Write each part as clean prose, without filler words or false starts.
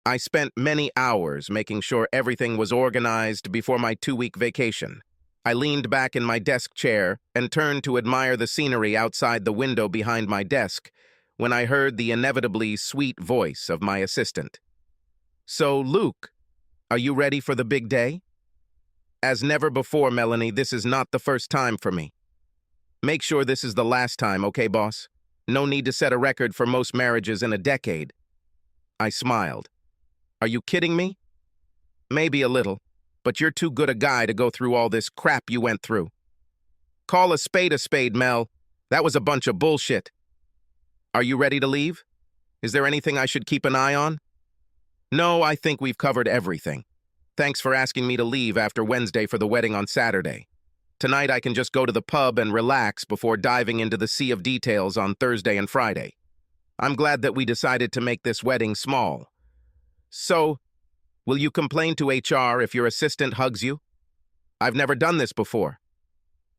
I spent many hours making sure everything was organized before my 2-week vacation. I leaned back in my desk chair and turned to admire the scenery outside the window behind my desk when I heard the inevitably sweet voice of my assistant. "So, Luke, are you ready for the big day?" "As never before, Melanie, this is not the first time for me." "Make sure this is the last time, okay, boss? No need to set a record for most marriages in a decade." I smiled. "Are you kidding me?" "Maybe a little, but you're too good a guy to go through all this crap you went through." "Call a spade, Mel. That was a bunch of bullshit." "Are you ready to leave? Is there anything I should keep an eye on?" "No, I think we've covered everything. Thanks for asking me to leave after Wednesday for the wedding on Saturday. Tonight I can just go to the pub and relax before diving into the sea of details on Thursday and Friday. I'm glad that we decided to make this wedding small. So, will you complain to HR if your assistant hugs you? I've never done this before.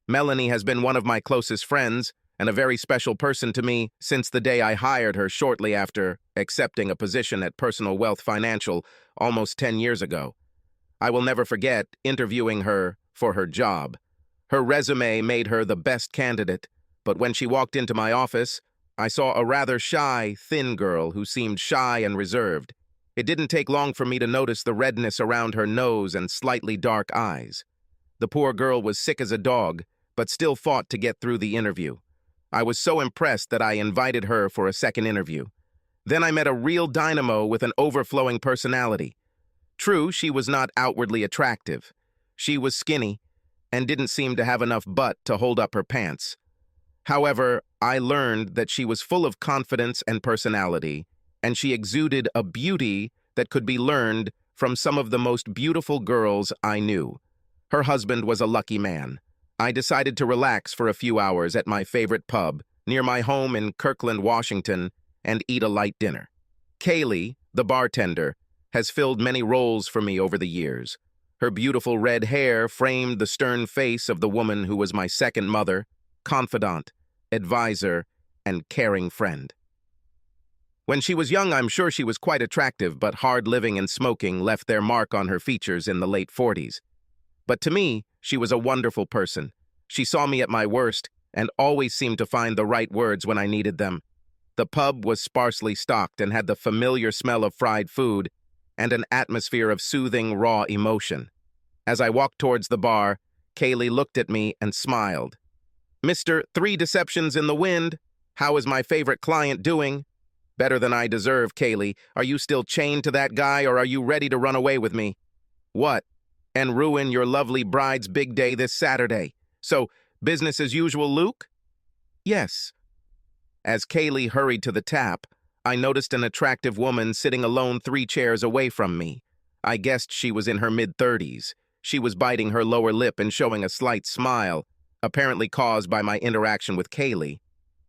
Melanie has been one of my closest friends and a very special person to me since the day I hired her shortly after accepting a position at Personal Wealth Financial almost 10 years ago. I will never forget interviewing her for her job. Her resume made her the best candidate, but when she walked into my office, I saw a rather shy, thin girl who seemed shy and reserved. It didn't take long for me to notice the redness around her nose and slightly dark eyes. The poor girl was sick as a dog, but still fought to get through the interview. I was so impressed that I invited her for a second interview. Then I met a real dynamo with an overflowing personality. True, she was not outwardly attractive. She was skinny and didn't seem to have enough butt to hold up her pants. However, I learned that she was full of confidence and personality, and she exuded a beauty that could be learned from some of the most beautiful girls I knew. Her husband was a lucky man. I decided to relax for a few hours at my favorite pub near my home in Kirkland, Washington, and eat a light dinner. Kaylee, the bartender, has filled many roles for me over the years. Her beautiful red hair framed the stern face of the woman who was my second mother, confidant, advisor, and caring friend. When she was young, I'm sure she was quite attractive, but hard living and smoking left their mark on her features in the late 40s. But to me, she was a wonderful person. She saw me at my worst and always seemed to find the right words when I needed them. The pub was sparsely stocked and had the familiar smell of fried food and an atmosphere of soothing, raw emotion. As I walked towards the bar, Kaylee looked at me and smiled. "Mr. Three Deceptions in the Wind, how is my favorite client doing?" "Better than I deserve, Kaylee. Are you still chained to that guy, or are you ready to run away with me?" "What?" "And ruin your lovely bride's big day this Saturday. So, business as usual, Luke?" "Yes." As Kaylee hurried to the tap, I noticed an attractive woman sitting alone 3 chairs away from me. I guessed she was in her mid-30s. She was biting her lower lip and showing a slight smile, apparently caused by my interaction with Kaylee.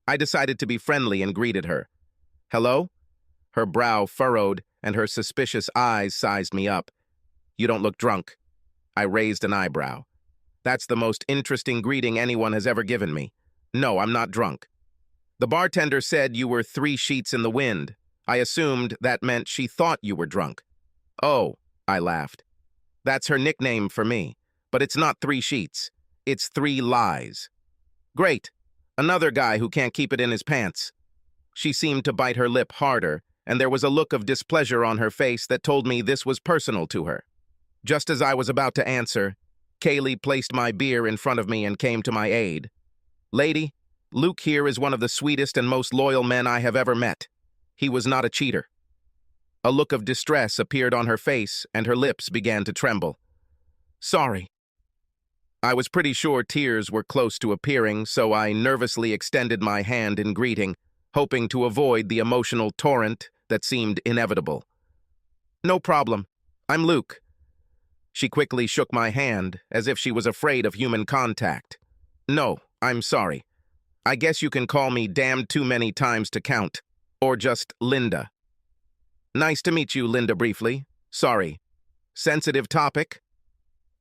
I decided to be friendly and greeted her. "Hello?" Her brow furrowed and her suspicious eyes sized me up. "You don't look drunk." I raised an eyebrow. "That's the most interesting greeting anyone has ever given me. No, I'm not drunk." "The bartender said you were 3 sheets in the wind. I assumed that meant she thought you were drunk." "Oh," I laughed. "That's her nickname for me. But it's not 3 sheets. It's 3 lies." "Great. Another guy who can't keep it in his pants." She seemed to bite her lip harder, and there was a look of displeasure on her face that told me this was personal to her. Just as I was about to answer, Kaylee placed my beer in front of me and came to my aid. "Lady, Luke here is one of the sweetest and most loyal men I have ever met. He was not a cheater." A look of distress appeared on her face, and her lips began to tremble. "Sorry." I was pretty sure tears were close to appearing, so I nervously extended my hand in greeting, hoping to avoid the emotional torrent that seemed inevitable. "No problem. I'm Luke." She quickly shook my hand, as if she was afraid of human contact. "No, I'm sorry. I guess you can call me damned too many times to count, or just Linda." "Nice to meet you, Linda, briefly. Sorry. Sensitive topic?"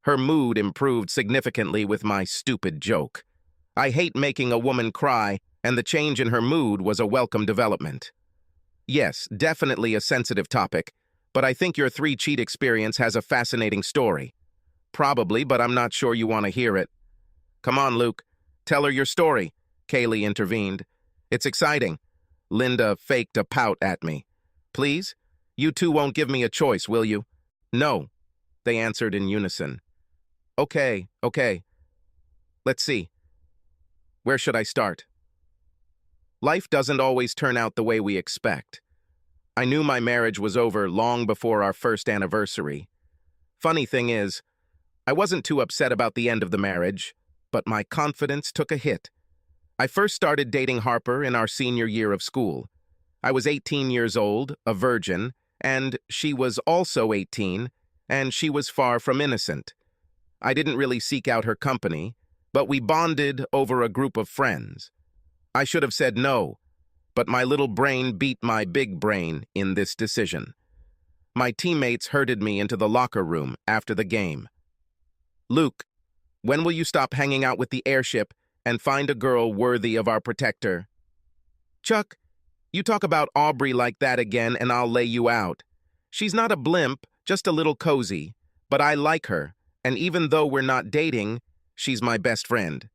Her mood improved significantly with my stupid joke. I hate making a woman cry, and the change in her mood was a welcome development. "Yes, definitely a sensitive topic, but I think your 3-cheat experience has a fascinating story. Probably, but I'm not sure you want to hear it. Come on, Luke. Tell her your story, Kaylee intervened. It's exciting. Linda faked a pout at me. Please? You two won't give me a choice, will you? No, they answered in unison. Okay. Let's see. Where should I start? Life doesn't always turn out the way we expect. I knew my marriage was over long before our first anniversary. Funny thing is, I wasn't too upset about the end of the marriage, but my confidence took a hit. I first started dating Harper in our senior year of school. I was 18 years old, a virgin, and she was also 18, and she was far from innocent. I didn't really seek out her company, but we bonded over a group of friends. I should have said no, but my little brain beat my big brain in this decision. My teammates herded me into the locker room after the game. Luke, when will you stop hanging out with the airship and find a girl worthy of our protector? Chuck, you talk about Aubrey like that again and I'll lay you out. She's not a blimp, just a little cozy, but I like her, and even though we're not dating, she's my best friend.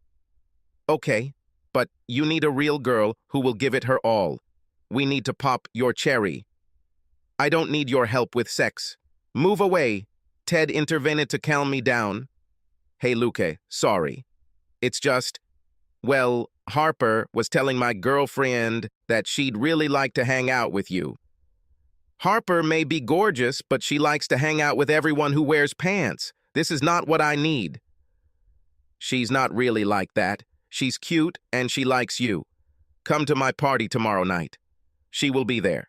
Okay, but you need a real girl who will give it her all. We need to pop your cherry. I don't need your help with sex. Move away. Ted intervened to calm me down. Hey, Luke, sorry. It's just, well, Harper was telling my girlfriend that she'd really like to hang out with you. Harper may be gorgeous, but she likes to hang out with everyone who wears pants. This is not what I need. She's not really like that. She's cute and she likes you. Come to my party tomorrow night. She will be there.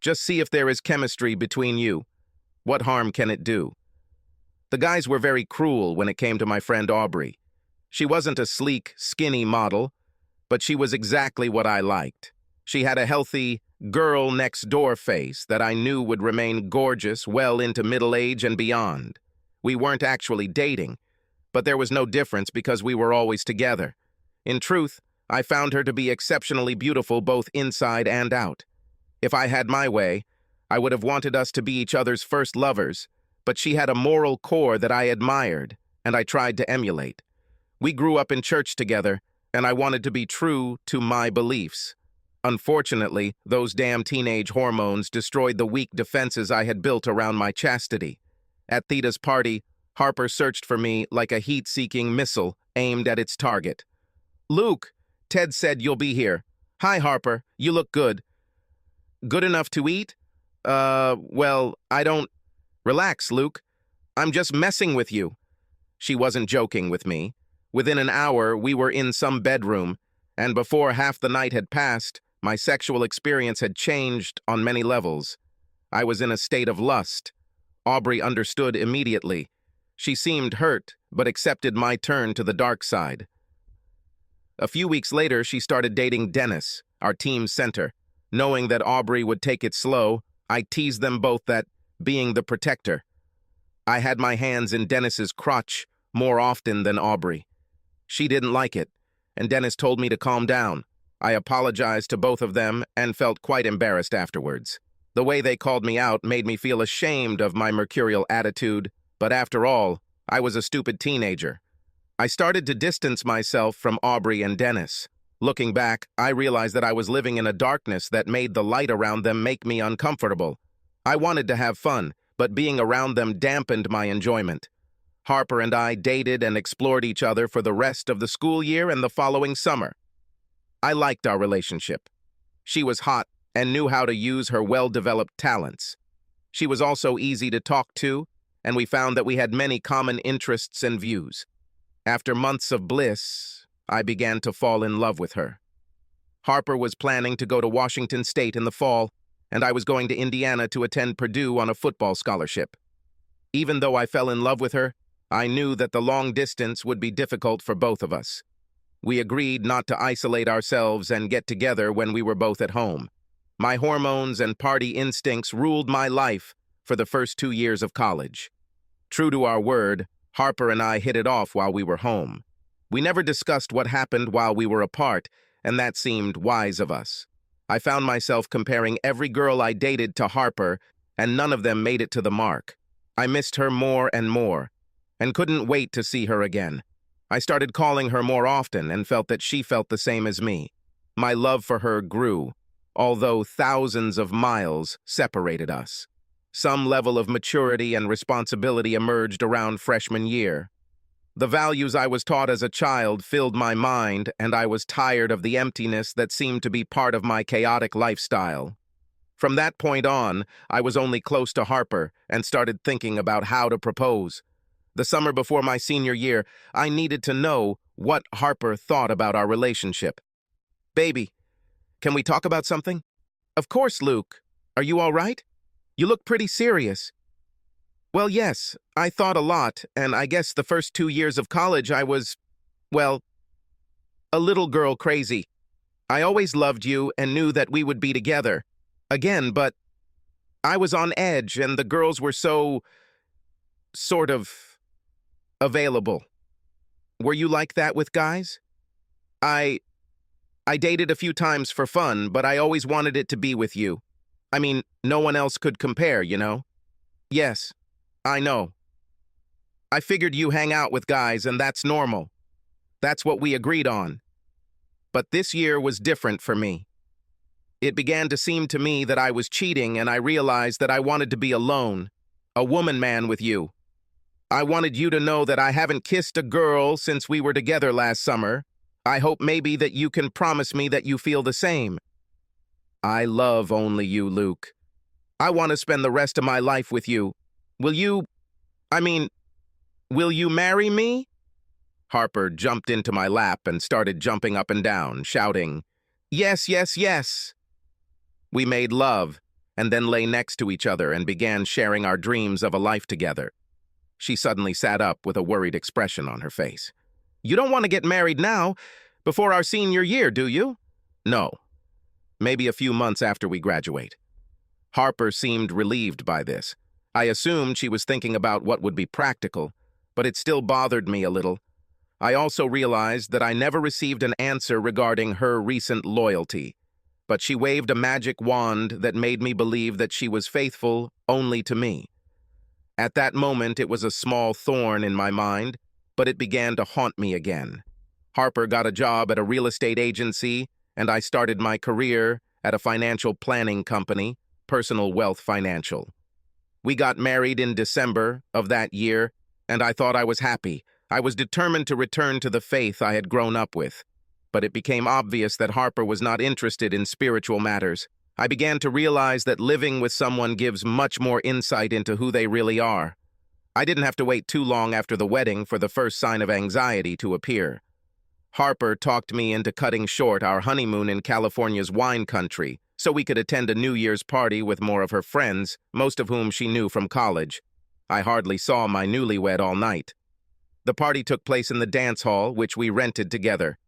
Just see if there is chemistry between you. What harm can it do? The guys were very cruel when it came to my friend Aubrey. She wasn't a sleek, skinny model, but she was exactly what I liked. She had a healthy, girl-next-door face that I knew would remain gorgeous well into middle age and beyond. We weren't actually dating, but there was no difference because we were always together. In truth, I found her to be exceptionally beautiful both inside and out. If I had my way, I would have wanted us to be each other's first lovers, but she had a moral core that I admired, and I tried to emulate. We grew up in church together, and I wanted to be true to my beliefs. Unfortunately, those damn teenage hormones destroyed the weak defenses I had built around my chastity. At Theta's party, Harper searched for me like a heat-seeking missile aimed at its target. Luke, Ted said you'll be here. Hi, Harper. You look good. Good enough to eat? Well, I don't... Relax, Luke. I'm just messing with you. She wasn't joking with me. Within an hour, we were in some bedroom, and before half the night had passed, my sexual experience had changed on many levels. I was in a state of lust. Aubrey understood immediately. She seemed hurt, but accepted my turn to the dark side. A few weeks later, she started dating Dennis, our team center. Knowing that Aubrey would take it slow, I teased them both that, being the protector. I had my hands in Dennis's crotch more often than Aubrey. She didn't like it, and Dennis told me to calm down. I apologized to both of them and felt quite embarrassed afterwards. The way they called me out made me feel ashamed of my mercurial attitude, but after all, I was a stupid teenager. I started to distance myself from Aubrey and Dennis. Looking back, I realized that I was living in a darkness that made the light around them make me uncomfortable. I wanted to have fun, but being around them dampened my enjoyment. Harper and I dated and explored each other for the rest of the school year and the following summer. I liked our relationship. She was hot and knew how to use her well-developed talents. She was also easy to talk to, and we found that we had many common interests and views. After months of bliss, I began to fall in love with her. Harper was planning to go to Washington State in the fall, and I was going to Indiana to attend Purdue on a football scholarship. Even though I fell in love with her, I knew that the long distance would be difficult for both of us. We agreed not to isolate ourselves and get together when we were both at home. My hormones and party instincts ruled my life for the first 2 years of college. True to our word, Harper and I hit it off while we were home. We never discussed what happened while we were apart, and that seemed wise of us. I found myself comparing every girl I dated to Harper and none of them made it to the mark. I missed her more and more, and couldn't wait to see her again. I started calling her more often and felt that she felt the same as me. My love for her grew, although thousands of miles separated us. Some level of maturity and responsibility emerged around freshman year. The values I was taught as a child filled my mind, and I was tired of the emptiness that seemed to be part of my chaotic lifestyle. From that point on, I was only close to Harper and started thinking about how to propose. The summer before my senior year, I needed to know what Harper thought about our relationship. "Baby, can we talk about something?" "Of course, Luke. Are you all right? You look pretty serious." "Well, yes, I thought a lot, and I guess the first 2 years of college I was, well, a little girl crazy. I always loved you and knew that we would be together again, but I was on edge and the girls were so, sort of, available. Were you like that with guys?" I dated a few times for fun, but I always wanted it to be with you. I mean, no one else could compare, you know?" "Yes, I know. I figured you hang out with guys and that's normal. That's what we agreed on. But this year was different for me. It began to seem to me that I was cheating, and I realized that I wanted to be alone, a woman man with you. I wanted you to know that I haven't kissed a girl since we were together last summer. I hope maybe that you can promise me that you feel the same. I love only you, Luke. I want to spend the rest of my life with you. Will you marry me?" Harper jumped into my lap and started jumping up and down, shouting, "Yes, yes, yes." We made love, and then lay next to each other and began sharing our dreams of a life together. She suddenly sat up with a worried expression on her face. "You don't want to get married now, before our senior year, do you?" "No. Maybe a few months after we graduate." Harper seemed relieved by this. I assumed she was thinking about what would be practical, but it still bothered me a little. I also realized that I never received an answer regarding her recent loyalty, but she waved a magic wand that made me believe that she was faithful only to me. At that moment, it was a small thorn in my mind, but it began to haunt me again. Harper got a job at a real estate agency, and I started my career at a financial planning company, Personal Wealth Financial. We got married in December of that year, and I thought I was happy. I was determined to return to the faith I had grown up with. But it became obvious that Harper was not interested in spiritual matters. I began to realize that living with someone gives much more insight into who they really are. I didn't have to wait too long after the wedding for the first sign of anxiety to appear. Harper talked me into cutting short our honeymoon in California's wine country so we could attend a New Year's party with more of her friends, most of whom she knew from college. I hardly saw my newlywed all night. The party took place in the dance hall, which we rented together.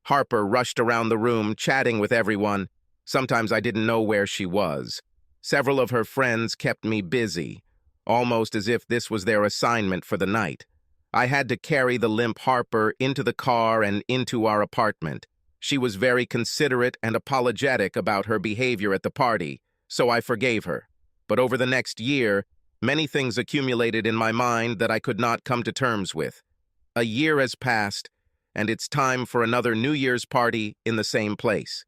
Harper rushed around the room, chatting with everyone. Sometimes I didn't know where she was. Several of her friends kept me busy, almost as if this was their assignment for the night. I had to carry the limp Harper into the car and into our apartment. She was very considerate and apologetic about her behavior at the party, so I forgave her. But over the next year, many things accumulated in my mind that I could not come to terms with. A year has passed, and it's time for another New Year's party in the same place.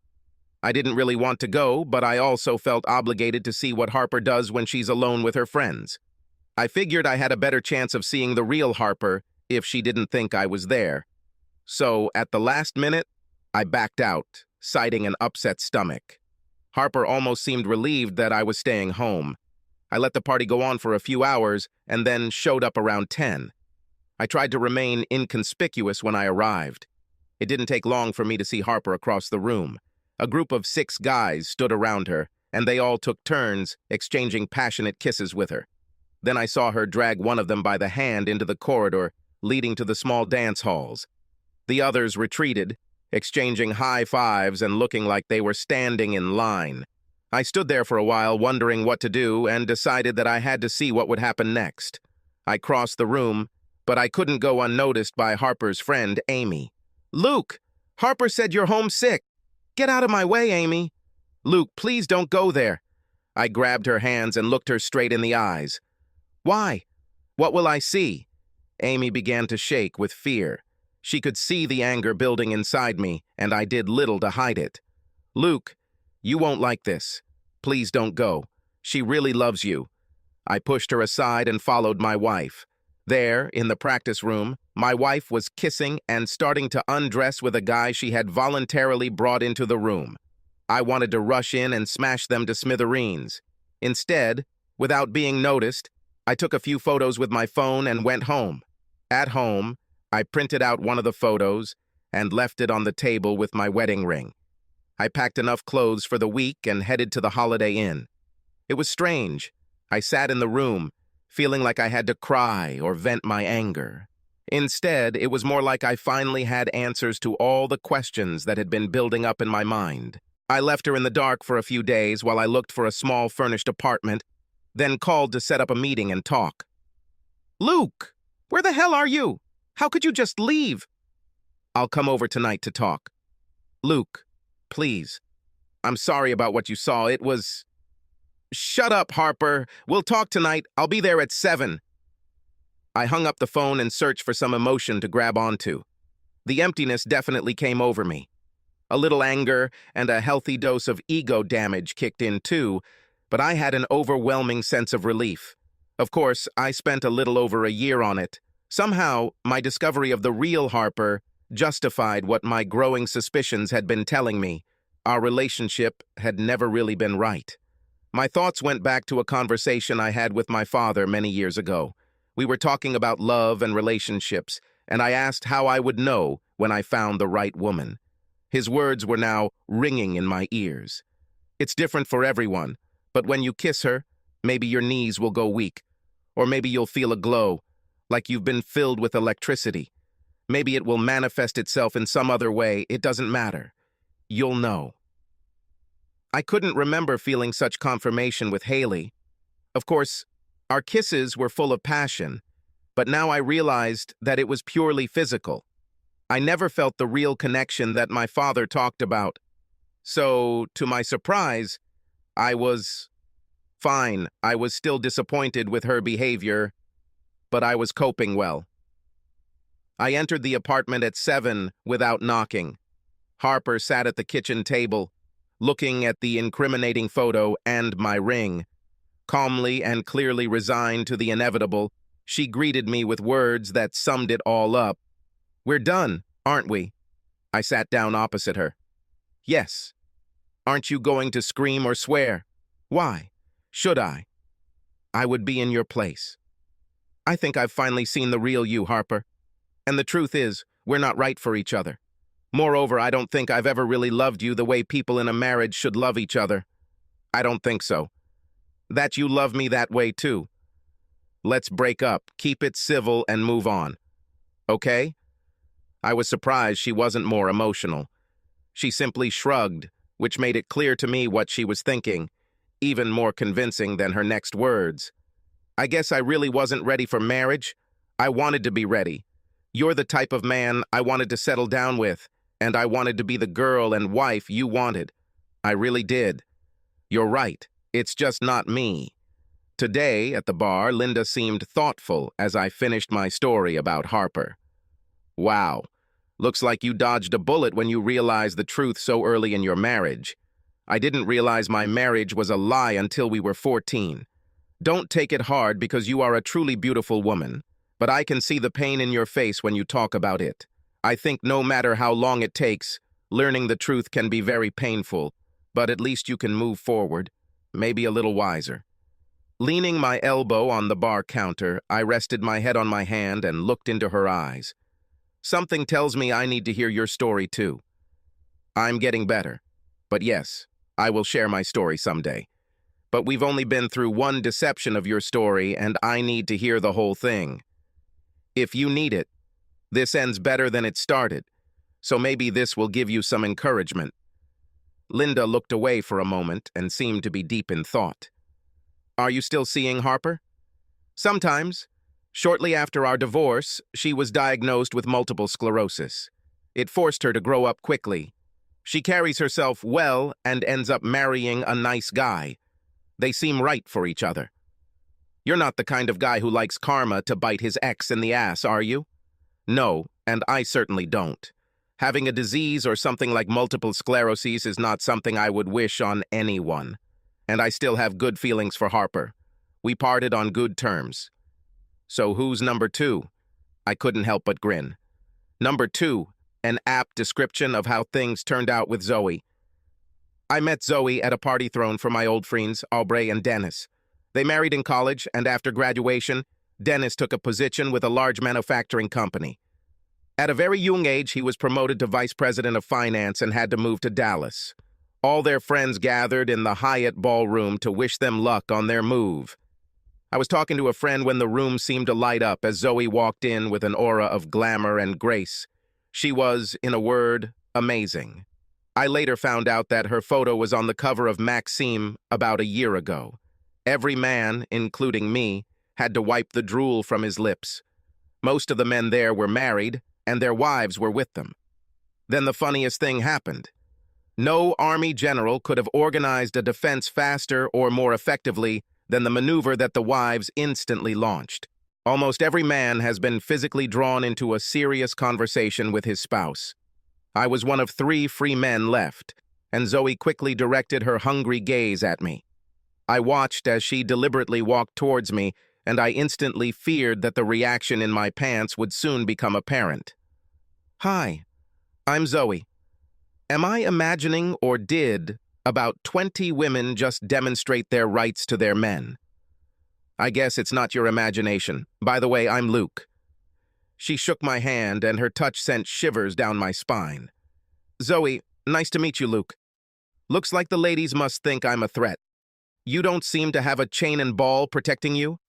I didn't really want to go, but I also felt obligated to see what Harper does when she's alone with her friends. I figured I had a better chance of seeing the real Harper if she didn't think I was there. So, at the last minute, I backed out, citing an upset stomach. Harper almost seemed relieved that I was staying home. I let the party go on for a few hours and then showed up around 10. I tried to remain inconspicuous when I arrived. It didn't take long for me to see Harper across the room. A group of 6 guys stood around her, and they all took turns, exchanging passionate kisses with her. Then I saw her drag one of them by the hand into the corridor, leading to the small dance halls. The others retreated, exchanging high fives and looking like they were standing in line. I stood there for a while, wondering what to do, and decided that I had to see what would happen next. I crossed the room, but I couldn't go unnoticed by Harper's friend, Amy. "Luke, Harper said you're homesick. Get out of my way, Amy." "Luke, please don't go there. I grabbed her hands and looked her straight in the eyes. Why? What will I see? Amy began to shake with fear. She could see the anger building inside me, and I did little to hide it. Luke, you won't like this. Please don't go. She really loves you. I pushed her aside and followed my wife. There, in the practice room, my wife was kissing and starting to undress with a guy she had voluntarily brought into the room. I wanted to rush in and smash them to smithereens. Instead, without being noticed, I took a few photos with my phone and went home. At home, I printed out one of the photos and left it on the table with my wedding ring. I packed enough clothes for the week and headed to the Holiday Inn. It was strange. I sat in the room, feeling like I had to cry or vent my anger. Instead, it was more like I finally had answers to all the questions that had been building up in my mind. I left her in the dark for a few days while I looked for a small furnished apartment, then called to set up a meeting and talk. Luke, where the hell are you? How could you just leave? I'll come over tonight to talk. Luke, please. I'm sorry about what you saw. It was... Shut up, Harper. We'll talk tonight. I'll be there at 7. I hung up the phone and searched for some emotion to grab onto. The emptiness definitely came over me. A little anger and a healthy dose of ego damage kicked in too, but I had an overwhelming sense of relief. Of course, I spent a little over a year on it. Somehow, my discovery of the real Harper justified what my growing suspicions had been telling me. Our relationship had never really been right. My thoughts went back to a conversation I had with my father many years ago. We were talking about love and relationships, and I asked how I would know when I found the right woman. His words were now ringing in my ears. It's different for everyone, but when you kiss her, maybe your knees will go weak, or maybe you'll feel a glow, like you've been filled with electricity. Maybe it will manifest itself in some other way. It doesn't matter. You'll know. I couldn't remember feeling such confirmation with Haley. Of course, our kisses were full of passion, but now I realized that it was purely physical. I never felt the real connection that my father talked about. So, to my surprise, I was fine. I was still disappointed with her behavior, but I was coping well. I entered the apartment at 7 without knocking. Harper sat at the kitchen table, looking at the incriminating photo and my ring. Calmly and clearly resigned to the inevitable, she greeted me with words that summed it all up. We're done, aren't we? I sat down opposite her. Yes. Aren't you going to scream or swear? Why? Should I? I would be in your place. I think I've finally seen the real you, Harper. And the truth is, we're not right for each other. Moreover, I don't think I've ever really loved you the way people in a marriage should love each other. I don't think so. That you love me that way too. Let's break up, keep it civil, and move on. Okay? I was surprised she wasn't more emotional. She simply shrugged, which made it clear to me what she was thinking, even more convincing than her next words. I guess I really wasn't ready for marriage. I wanted to be ready. You're the type of man I wanted to settle down with, and I wanted to be the girl and wife you wanted. I really did. You're right. It's just not me. Today, at the bar, Linda seemed thoughtful as I finished my story about Harper. Wow. Looks like you dodged a bullet when you realized the truth so early in your marriage. I didn't realize my marriage was a lie until we were 14. Don't take it hard because you are a truly beautiful woman, but I can see the pain in your face when you talk about it. I think no matter how long it takes, learning the truth can be very painful, but at least you can move forward, maybe a little wiser. Leaning my elbow on the bar counter, I rested my head on my hand and looked into her eyes. Something tells me I need to hear your story too. I'm getting better, but yes, I will share my story someday. But we've only been through one deception of your story, and I need to hear the whole thing. If you need it, this ends better than it started, so maybe this will give you some encouragement. Linda looked away for a moment and seemed to be deep in thought. Are you still seeing Harper? Sometimes. Shortly after our divorce, she was diagnosed with multiple sclerosis. It forced her to grow up quickly. She carries herself well and ends up marrying a nice guy. They seem right for each other. You're not the kind of guy who likes karma to bite his ex in the ass, are you? No, and I certainly don't. Having a disease or something like multiple sclerosis is not something I would wish on anyone. And I still have good feelings for Harper. We parted on good terms. So who's number two? I couldn't help but grin. Number two, an apt description of how things turned out with Zoe. I met Zoe at a party thrown for my old friends, Aubrey and Dennis. They married in college, and after graduation, Dennis took a position with a large manufacturing company. At a very young age, he was promoted to vice president of finance and had to move to Dallas. All their friends gathered in the Hyatt ballroom to wish them luck on their move. I was talking to a friend when the room seemed to light up as Zoe walked in with an aura of glamour and grace. She was, in a word, amazing. I later found out that her photo was on the cover of Maxim about a year ago. Every man, including me, had to wipe the drool from his lips. Most of the men there were married, and their wives were with them. Then the funniest thing happened. No army general could have organized a defense faster or more effectively than the maneuver that the wives instantly launched. Almost every man has been physically drawn into a serious conversation with his spouse. I was one of 3 free men left, and Zoe quickly directed her hungry gaze at me. I watched as she deliberately walked towards me, and I instantly feared that the reaction in my pants would soon become apparent. Hi, I'm Zoe. Am I imagining or did about 20 women just demonstrate their rights to their men? I guess it's not your imagination. By the way, I'm Luke. She shook my hand, and her touch sent shivers down my spine. Zoe, nice to meet you, Luke. Looks like the ladies must think I'm a threat. You don't seem to have a chain and ball protecting you?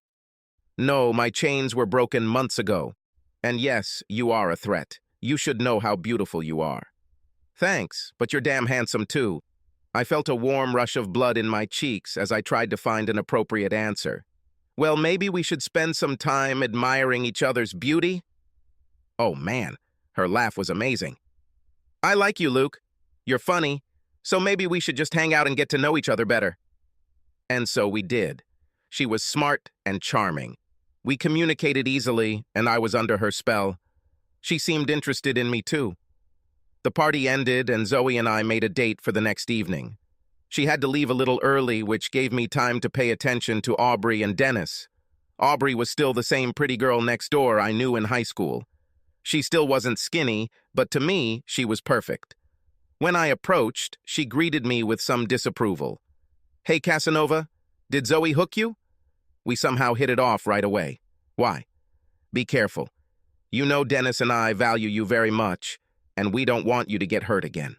No, my chains were broken months ago. And yes, you are a threat. You should know how beautiful you are. Thanks, but you're damn handsome too. I felt a warm rush of blood in my cheeks as I tried to find an appropriate answer. Well, maybe we should spend some time admiring each other's beauty? Oh man, her laugh was amazing. I like you, Luke. You're funny, so maybe we should just hang out and get to know each other better. And so we did. She was smart and charming. We communicated easily, and I was under her spell. She seemed interested in me too. The party ended, and Zoe and I made a date for the next evening. She had to leave a little early, which gave me time to pay attention to Aubrey and Dennis. Aubrey was still the same pretty girl next door I knew in high school. She still wasn't skinny, but to me, she was perfect. When I approached, she greeted me with some disapproval. Hey, Casanova, did Zoe hook you? We somehow hit it off right away. Why? Be careful. You know Dennis and I value you very much, and we don't want you to get hurt again.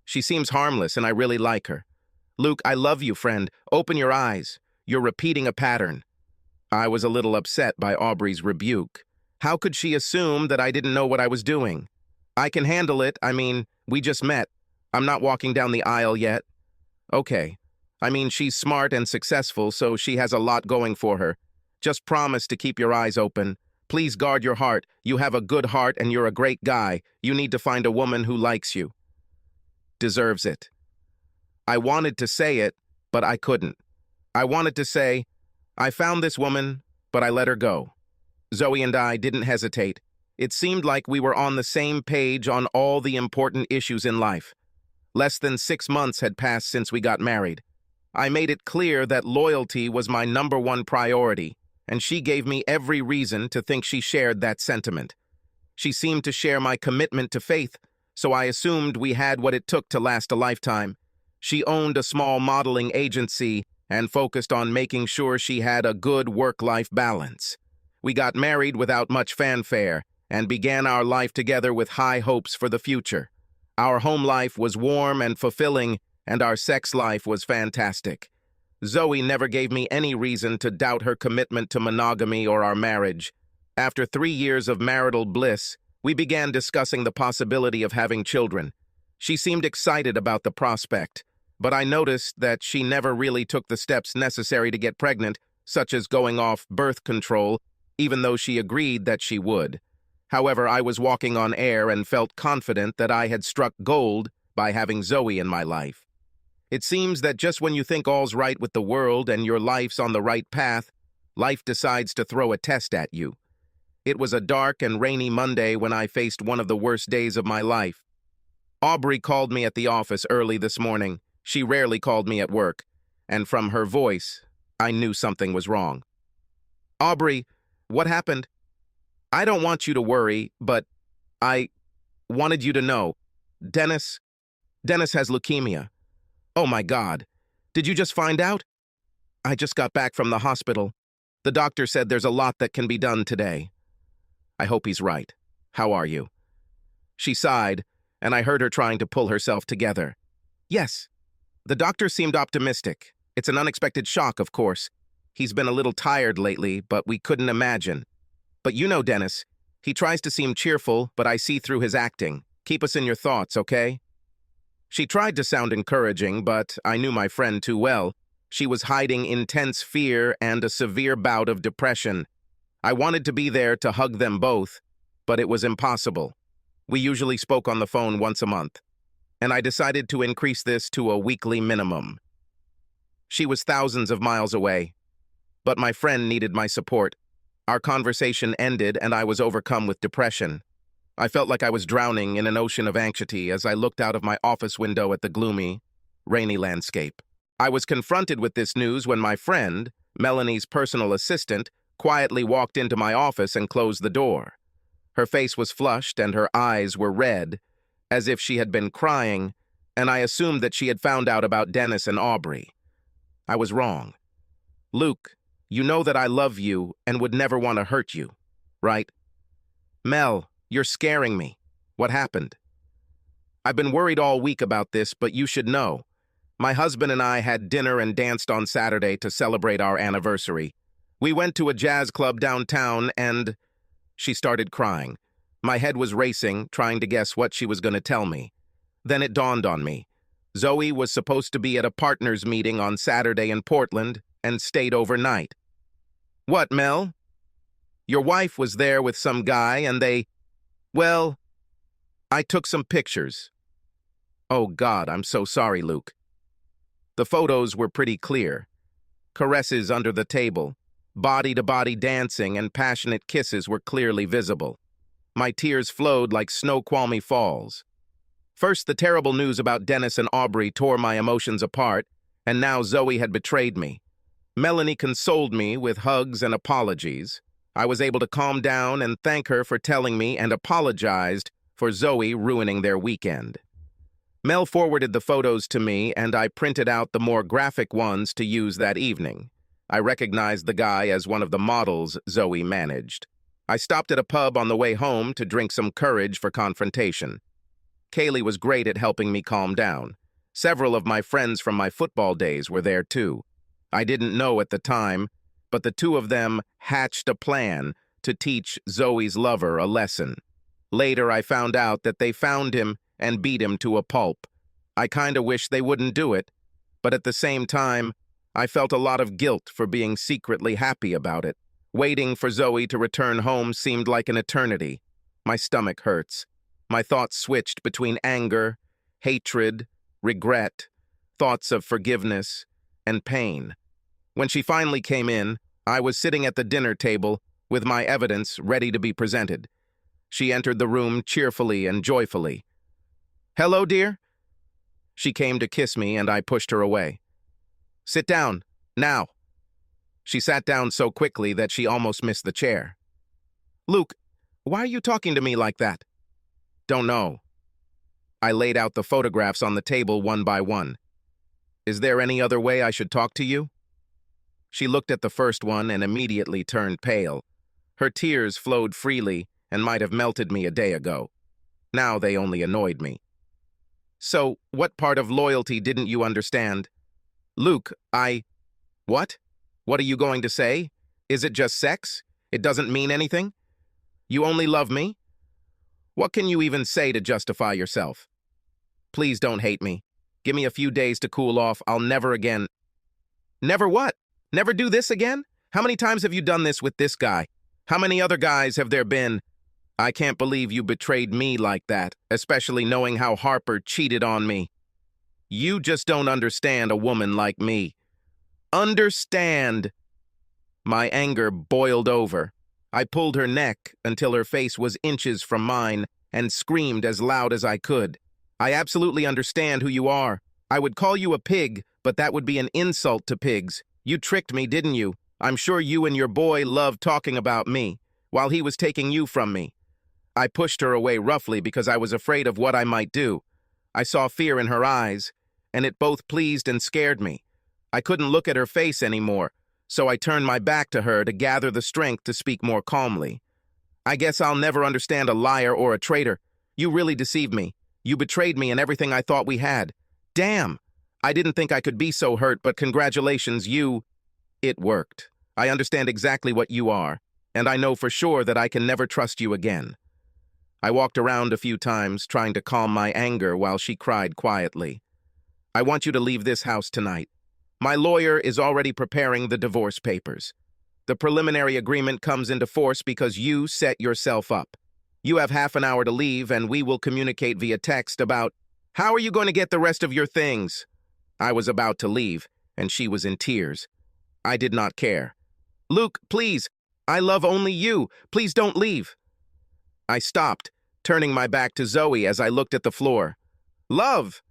She seems harmless, and I really like her. Luke, I love you, friend. Open your eyes. You're repeating a pattern. I was a little upset by Aubrey's rebuke. How could she assume that I didn't know what I was doing? I can handle it. I mean, we just met. I'm not walking down the aisle yet. Okay. I mean, she's smart and successful, so she has a lot going for her. Just promise to keep your eyes open. Please guard your heart. You have a good heart and you're a great guy. You need to find a woman who likes you. Deserves it. I wanted to say it, but I couldn't. I wanted to say, I found this woman, but I let her go. Zoe and I didn't hesitate. It seemed like we were on the same page on all the important issues in life. Less than 6 months had passed since we got married. I made it clear that loyalty was my #1 priority, and she gave me every reason to think she shared that sentiment. She seemed to share my commitment to faith, so I assumed we had what it took to last a lifetime. She owned a small modeling agency and focused on making sure she had a good work-life balance. We got married without much fanfare and began our life together with high hopes for the future. Our home life was warm and fulfilling, and our sex life was fantastic. Zoe never gave me any reason to doubt her commitment to monogamy or our marriage. After 3 years of marital bliss, we began discussing the possibility of having children. She seemed excited about the prospect, but I noticed that she never really took the steps necessary to get pregnant, such as going off birth control, even though she agreed that she would. However, I was walking on air and felt confident that I had struck gold by having Zoe in my life. It seems that just when you think all's right with the world and your life's on the right path, life decides to throw a test at you. It was a dark and rainy Monday when I faced one of the worst days of my life. Aubrey called me at the office early this morning. She rarely called me at work, and from her voice, I knew something was wrong. Aubrey, what happened? I don't want you to worry, but I wanted you to know. Dennis has leukemia. Oh my God. Did you just find out? I just got back from the hospital. The doctor said there's a lot that can be done today. I hope he's right. How are you? She sighed, and I heard her trying to pull herself together. Yes. The doctor seemed optimistic. It's an unexpected shock, of course. He's been a little tired lately, but we couldn't imagine. But you know Dennis. He tries to seem cheerful, but I see through his acting. Keep us in your thoughts, okay? She tried to sound encouraging, but I knew my friend too well. She was hiding intense fear and a severe bout of depression. I wanted to be there to hug them both, but it was impossible. We usually spoke on the phone once a month, and I decided to increase this to a weekly minimum. She was thousands of miles away, but my friend needed my support. Our conversation ended, and I was overcome with depression. I felt like I was drowning in an ocean of anxiety as I looked out of my office window at the gloomy, rainy landscape. I was confronted with this news when my friend, Melanie's personal assistant, quietly walked into my office and closed the door. Her face was flushed and her eyes were red, as if she had been crying, and I assumed that she had found out about Dennis and Aubrey. I was wrong. Luke, you know that I love you and would never want to hurt you, right? Mel, you're scaring me. What happened? I've been worried all week about this, but you should know. My husband and I had dinner and danced on Saturday to celebrate our anniversary. We went to a jazz club downtown and... She started crying. My head was racing, trying to guess what she was going to tell me. Then it dawned on me. Zoe was supposed to be at a partners meeting on Saturday in Portland and stayed overnight. What, Mel? Your wife was there with some guy and they... Well, I took some pictures. Oh God, I'm so sorry, Luke. The photos were pretty clear. Caresses under the table, body-to-body dancing, and passionate kisses were clearly visible. My tears flowed like Snoqualmie Falls. First, the terrible news about Dennis and Aubrey tore my emotions apart, and now Zoe had betrayed me. Melanie consoled me with hugs and apologies. I was able to calm down and thank her for telling me and apologized for Zoe ruining their weekend. Mel forwarded the photos to me, and I printed out the more graphic ones to use that evening. I recognized the guy as one of the models Zoe managed. I stopped at a pub on the way home to drink some courage for confrontation. Kaylee was great at helping me calm down. Several of my friends from my football days were there too. I didn't know at the time, but the two of them hatched a plan to teach Zoe's lover a lesson. Later, I found out that they found him and beat him to a pulp. I kinda wish they wouldn't do it, but at the same time, I felt a lot of guilt for being secretly happy about it. Waiting for Zoe to return home seemed like an eternity. My stomach hurts. My thoughts switched between anger, hatred, regret, thoughts of forgiveness, and pain. When she finally came in, I was sitting at the dinner table with my evidence ready to be presented. She entered the room cheerfully and joyfully. "Hello, dear?" She came to kiss me, and I pushed her away. "Sit down, now." She sat down so quickly that she almost missed the chair. "Luke, why are you talking to me like that?" "Don't know." I laid out the photographs on the table one by one. "Is there any other way I should talk to you?" She looked at the first one and immediately turned pale. Her tears flowed freely and might have melted me a day ago. Now they only annoyed me. "So, what part of loyalty didn't you understand?" "Luke, What? What are you going to say? Is it just sex? It doesn't mean anything? You only love me? What can you even say to justify yourself? Please don't hate me. Give me a few days to cool off. I'll never again..." "Never what? Never do this again? How many times have you done this with this guy? How many other guys have there been? I can't believe you betrayed me like that, especially knowing how Harper cheated on me." You just don't understand a woman like me. Understand! My anger boiled over. I pulled her neck until her face was inches from mine and screamed as loud as I could. I absolutely understand who you are. I would call you a pig, but that would be an insult to pigs. You tricked me, didn't you? I'm sure you and your boy loved talking about me, while he was taking you from me. I pushed her away roughly because I was afraid of what I might do. I saw fear in her eyes, and it both pleased and scared me. I couldn't look at her face anymore, so I turned my back to her to gather the strength to speak more calmly. I guess I'll never understand a liar or a traitor. You really deceived me. You betrayed me and everything I thought we had. Damn! I didn't think I could be so hurt, but congratulations, It worked. I understand exactly what you are, and I know for sure that I can never trust you again. I walked around a few times, trying to calm my anger while she cried quietly. I want you to leave this house tonight. My lawyer is already preparing the divorce papers. The preliminary agreement comes into force because you set yourself up. You have half an hour to leave, and we will communicate via text about how are you going to get the rest of your things. I was about to leave, and she was in tears. I did not care. Luke, please, I love only you. Please don't leave. I stopped, turning my back to Zoe as I looked at the floor. Love?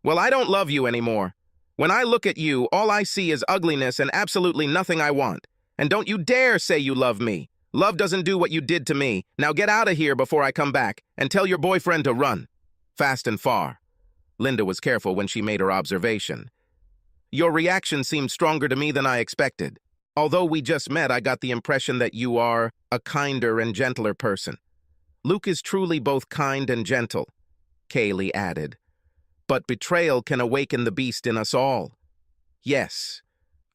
Well, I don't love you anymore. When I look at you, all I see is ugliness and absolutely nothing I want. And don't you dare say you love me. Love doesn't do what you did to me. Now get out of here before I come back, and tell your boyfriend to run. Fast and far. Linda was careful when she made her observation. Your reaction seemed stronger to me than I expected. Although we just met, I got the impression that you are a kinder and gentler person. Luke is truly both kind and gentle, Kaylee added. But betrayal can awaken the beast in us all. Yes,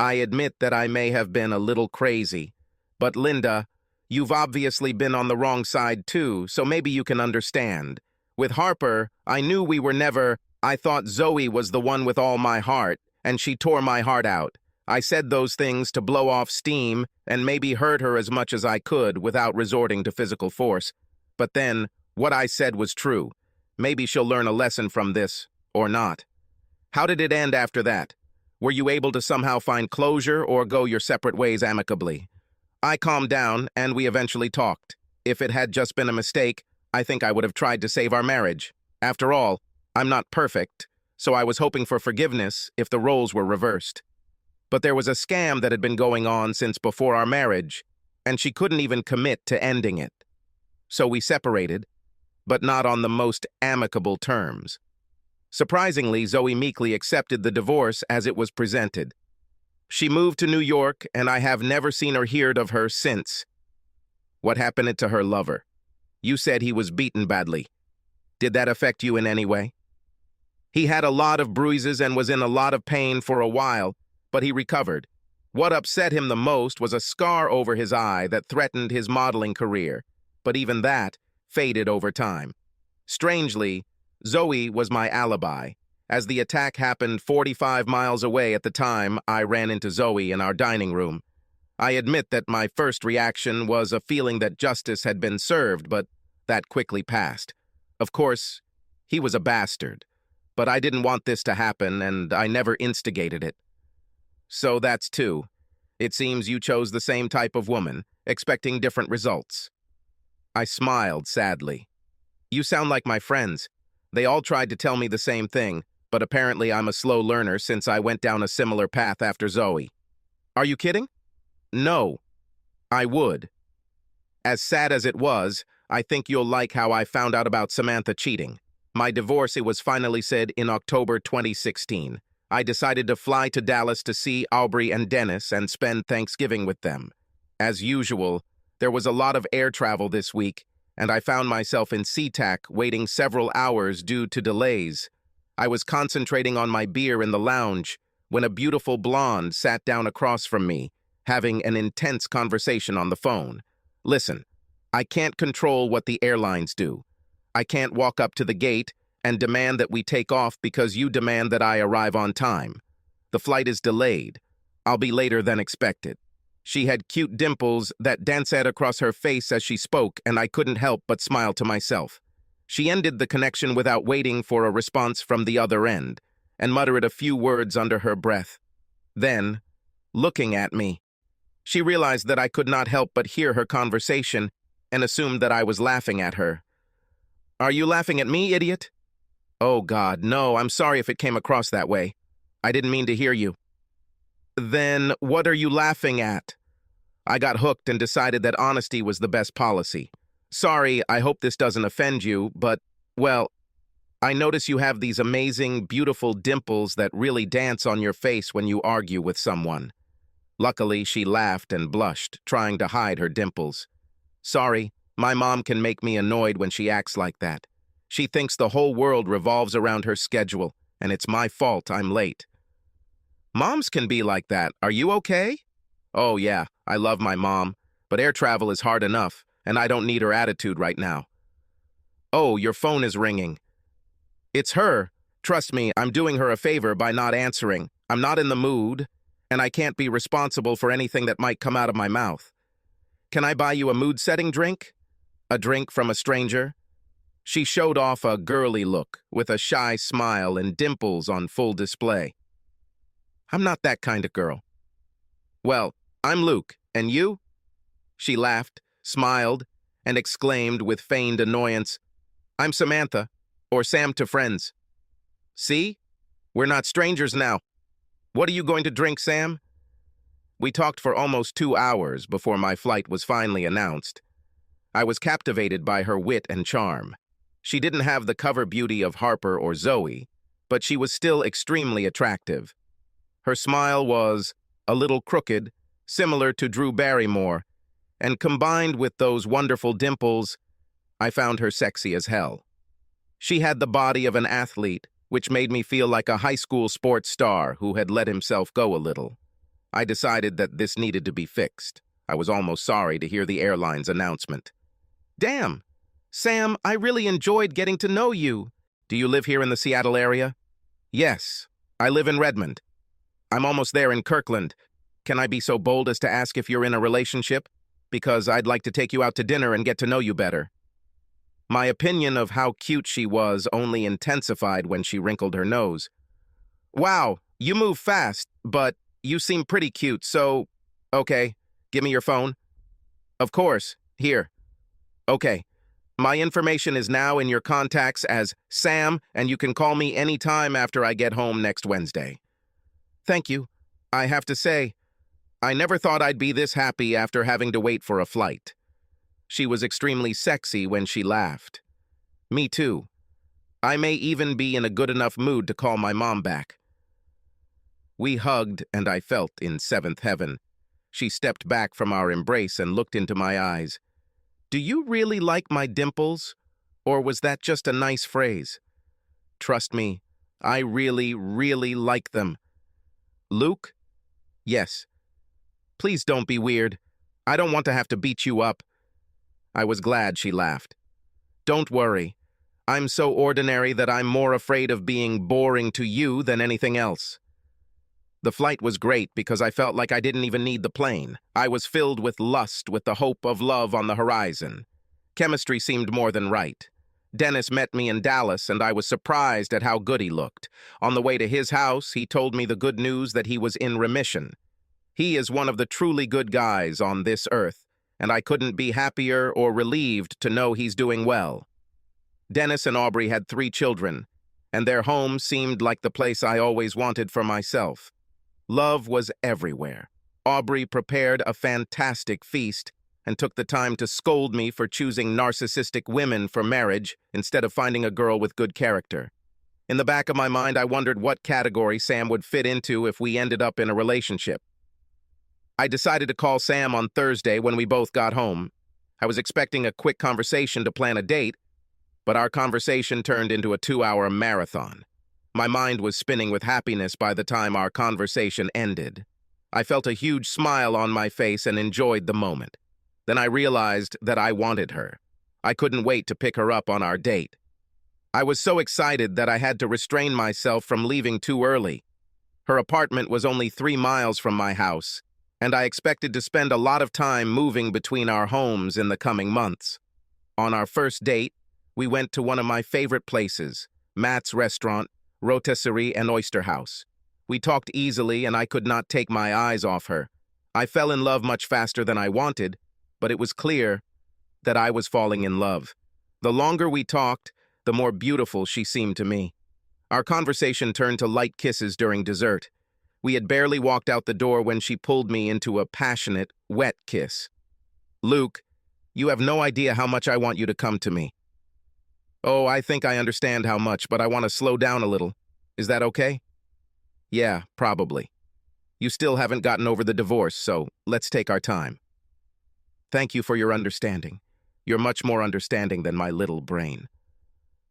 I admit that I may have been a little crazy. But Linda, you've obviously been on the wrong side too, so maybe you can understand. With Harper, I knew we were never. I thought Zoe was the one with all my heart, and she tore my heart out. I said those things to blow off steam and maybe hurt her as much as I could without resorting to physical force. But then, what I said was true. Maybe she'll learn a lesson from this, or not. How did it end after that? Were you able to somehow find closure or go your separate ways amicably? I calmed down, and we eventually talked. If it had just been a mistake, I think I would have tried to save our marriage. After all, I'm not perfect, so I was hoping for forgiveness if the roles were reversed. But there was a scam that had been going on since before our marriage, and she couldn't even commit to ending it. So we separated, but not on the most amicable terms. Surprisingly, Zoe meekly accepted the divorce as it was presented. She moved to New York, and I have never seen or heard of her since. What happened to her lover? You said he was beaten badly. Did that affect you in any way? He had a lot of bruises and was in a lot of pain for a while, but he recovered. What upset him the most was a scar over his eye that threatened his modeling career, but even that faded over time. Strangely, Zoe was my alibi. As the attack happened 45 miles away at the time, I ran into Zoe in our dining room. I admit that my first reaction was a feeling that justice had been served, but that quickly passed. Of course, he was a bastard, but I didn't want this to happen, and I never instigated it. So that's two. It seems you chose the same type of woman, expecting different results. I smiled sadly. You sound like my friends. They all tried to tell me the same thing, but apparently I'm a slow learner since I went down a similar path after Zoe. Are you kidding? No. I would. As sad as it was, I think you'll like how I found out about Samantha cheating. My divorce, it was finally said in October 2016. I decided to fly to Dallas to see Aubrey and Dennis and spend Thanksgiving with them. As usual, there was a lot of air travel this week, and I found myself in SeaTac waiting several hours due to delays. I was concentrating on my beer in the lounge when a beautiful blonde sat down across from me, having an intense conversation on the phone. Listen, I can't control what the airlines do. I can't walk up to the gate and demand that we take off because you demand that I arrive on time. The flight is delayed. I'll be later than expected. She had cute dimples that danced across her face as she spoke, and I couldn't help but smile to myself. She ended the connection without waiting for a response from the other end, and muttered a few words under her breath. Then, looking at me, she realized that I could not help but hear her conversation and assumed that I was laughing at her. "Are you laughing at me, idiot?" "Oh, God, no, I'm sorry if it came across that way. I didn't mean to hear you." "Then what are you laughing at?" I got hooked and decided that honesty was the best policy. "Sorry, I hope this doesn't offend you, but, well, I notice you have these amazing, beautiful dimples that really dance on your face when you argue with someone." Luckily, she laughed and blushed, trying to hide her dimples. "Sorry, my mom can make me annoyed when she acts like that. She thinks the whole world revolves around her schedule, and it's my fault I'm late." "Moms can be like that. Are you okay?" "Oh, yeah, I love my mom, but air travel is hard enough, and I don't need her attitude right now." "Oh, your phone is ringing." "It's her. Trust me, I'm doing her a favor by not answering. I'm not in the mood, and I can't be responsible for anything that might come out of my mouth. Can I buy you a mood-setting drink? A drink from a stranger?" She showed off a girly look, with a shy smile and dimples on full display. "I'm not that kind of girl." "Well, I'm Luke, and you?" She laughed, smiled, and exclaimed with feigned annoyance, "I'm Samantha, or Sam to friends." "See? We're not strangers now. What are you going to drink, Sam?" We talked for almost 2 hours before my flight was finally announced. I was captivated by her wit and charm. She didn't have the cover beauty of Harper or Zoe, but she was still extremely attractive. Her smile was a little crooked, similar to Drew Barrymore, and combined with those wonderful dimples, I found her sexy as hell. She had the body of an athlete, which made me feel like a high school sports star who had let himself go a little. I decided that this needed to be fixed. I was almost sorry to hear the airline's announcement. "Damn! Sam, I really enjoyed getting to know you. Do you live here in the Seattle area?" "Yes, I live in Redmond. I'm almost there in Kirkland. Can I be so bold as to ask if you're in a relationship? Because I'd like to take you out to dinner and get to know you better." My opinion of how cute she was only intensified when she wrinkled her nose. "Wow, you move fast, but you seem pretty cute, so... Okay, give me your phone." "Of course, here." "Okay, my information is now in your contacts as Sam, and you can call me anytime after I get home next Wednesday." "Thank you. I have to say, I never thought I'd be this happy after having to wait for a flight." She was extremely sexy when she laughed. "Me too. I may even be in a good enough mood to call my mom back." We hugged, and I felt in seventh heaven. She stepped back from our embrace and looked into my eyes. "Do you really like my dimples? Or was that just a nice phrase?" "Trust me, I really, really like them." "Luke?" "Yes." "Please don't be weird. I don't want to have to beat you up." I was glad she laughed. "Don't worry. I'm so ordinary that I'm more afraid of being boring to you than anything else." The flight was great because I felt like I didn't even need the plane. I was filled with lust, with the hope of love on the horizon. Chemistry seemed more than right. Dennis met me in Dallas, and I was surprised at how good he looked. On the way to his house, he told me the good news that he was in remission. He is one of the truly good guys on this earth, and I couldn't be happier or relieved to know he's doing well. Dennis and Aubrey had 3 children, and their home seemed like the place I always wanted for myself. Love was everywhere. Aubrey prepared a fantastic feast and took the time to scold me for choosing narcissistic women for marriage instead of finding a girl with good character. In the back of my mind, I wondered what category Sam would fit into if we ended up in a relationship. I decided to call Sam on Thursday when we both got home. I was expecting a quick conversation to plan a date, but our conversation turned into a 2-hour marathon. My mind was spinning with happiness by the time our conversation ended. I felt a huge smile on my face and enjoyed the moment. Then I realized that I wanted her. I couldn't wait to pick her up on our date. I was so excited that I had to restrain myself from leaving too early. Her apartment was only 3 miles from my house, and I expected to spend a lot of time moving between our homes in the coming months. On our first date, we went to one of my favorite places, Matt's restaurant, rotisserie and oyster house. We talked easily and I could not take my eyes off her. I fell in love much faster than I wanted, but it was clear that I was falling in love. The longer we talked, the more beautiful she seemed to me. Our conversation turned to light kisses during dessert. We had barely walked out the door when she pulled me into a passionate, wet kiss. "Luke, you have no idea how much I want you to come to me." "Oh, I think I understand how much, but I want to slow down a little. Is that okay?" "Yeah, probably. You still haven't gotten over the divorce, so let's take our time." "Thank you for your understanding. You're much more understanding than my little brain."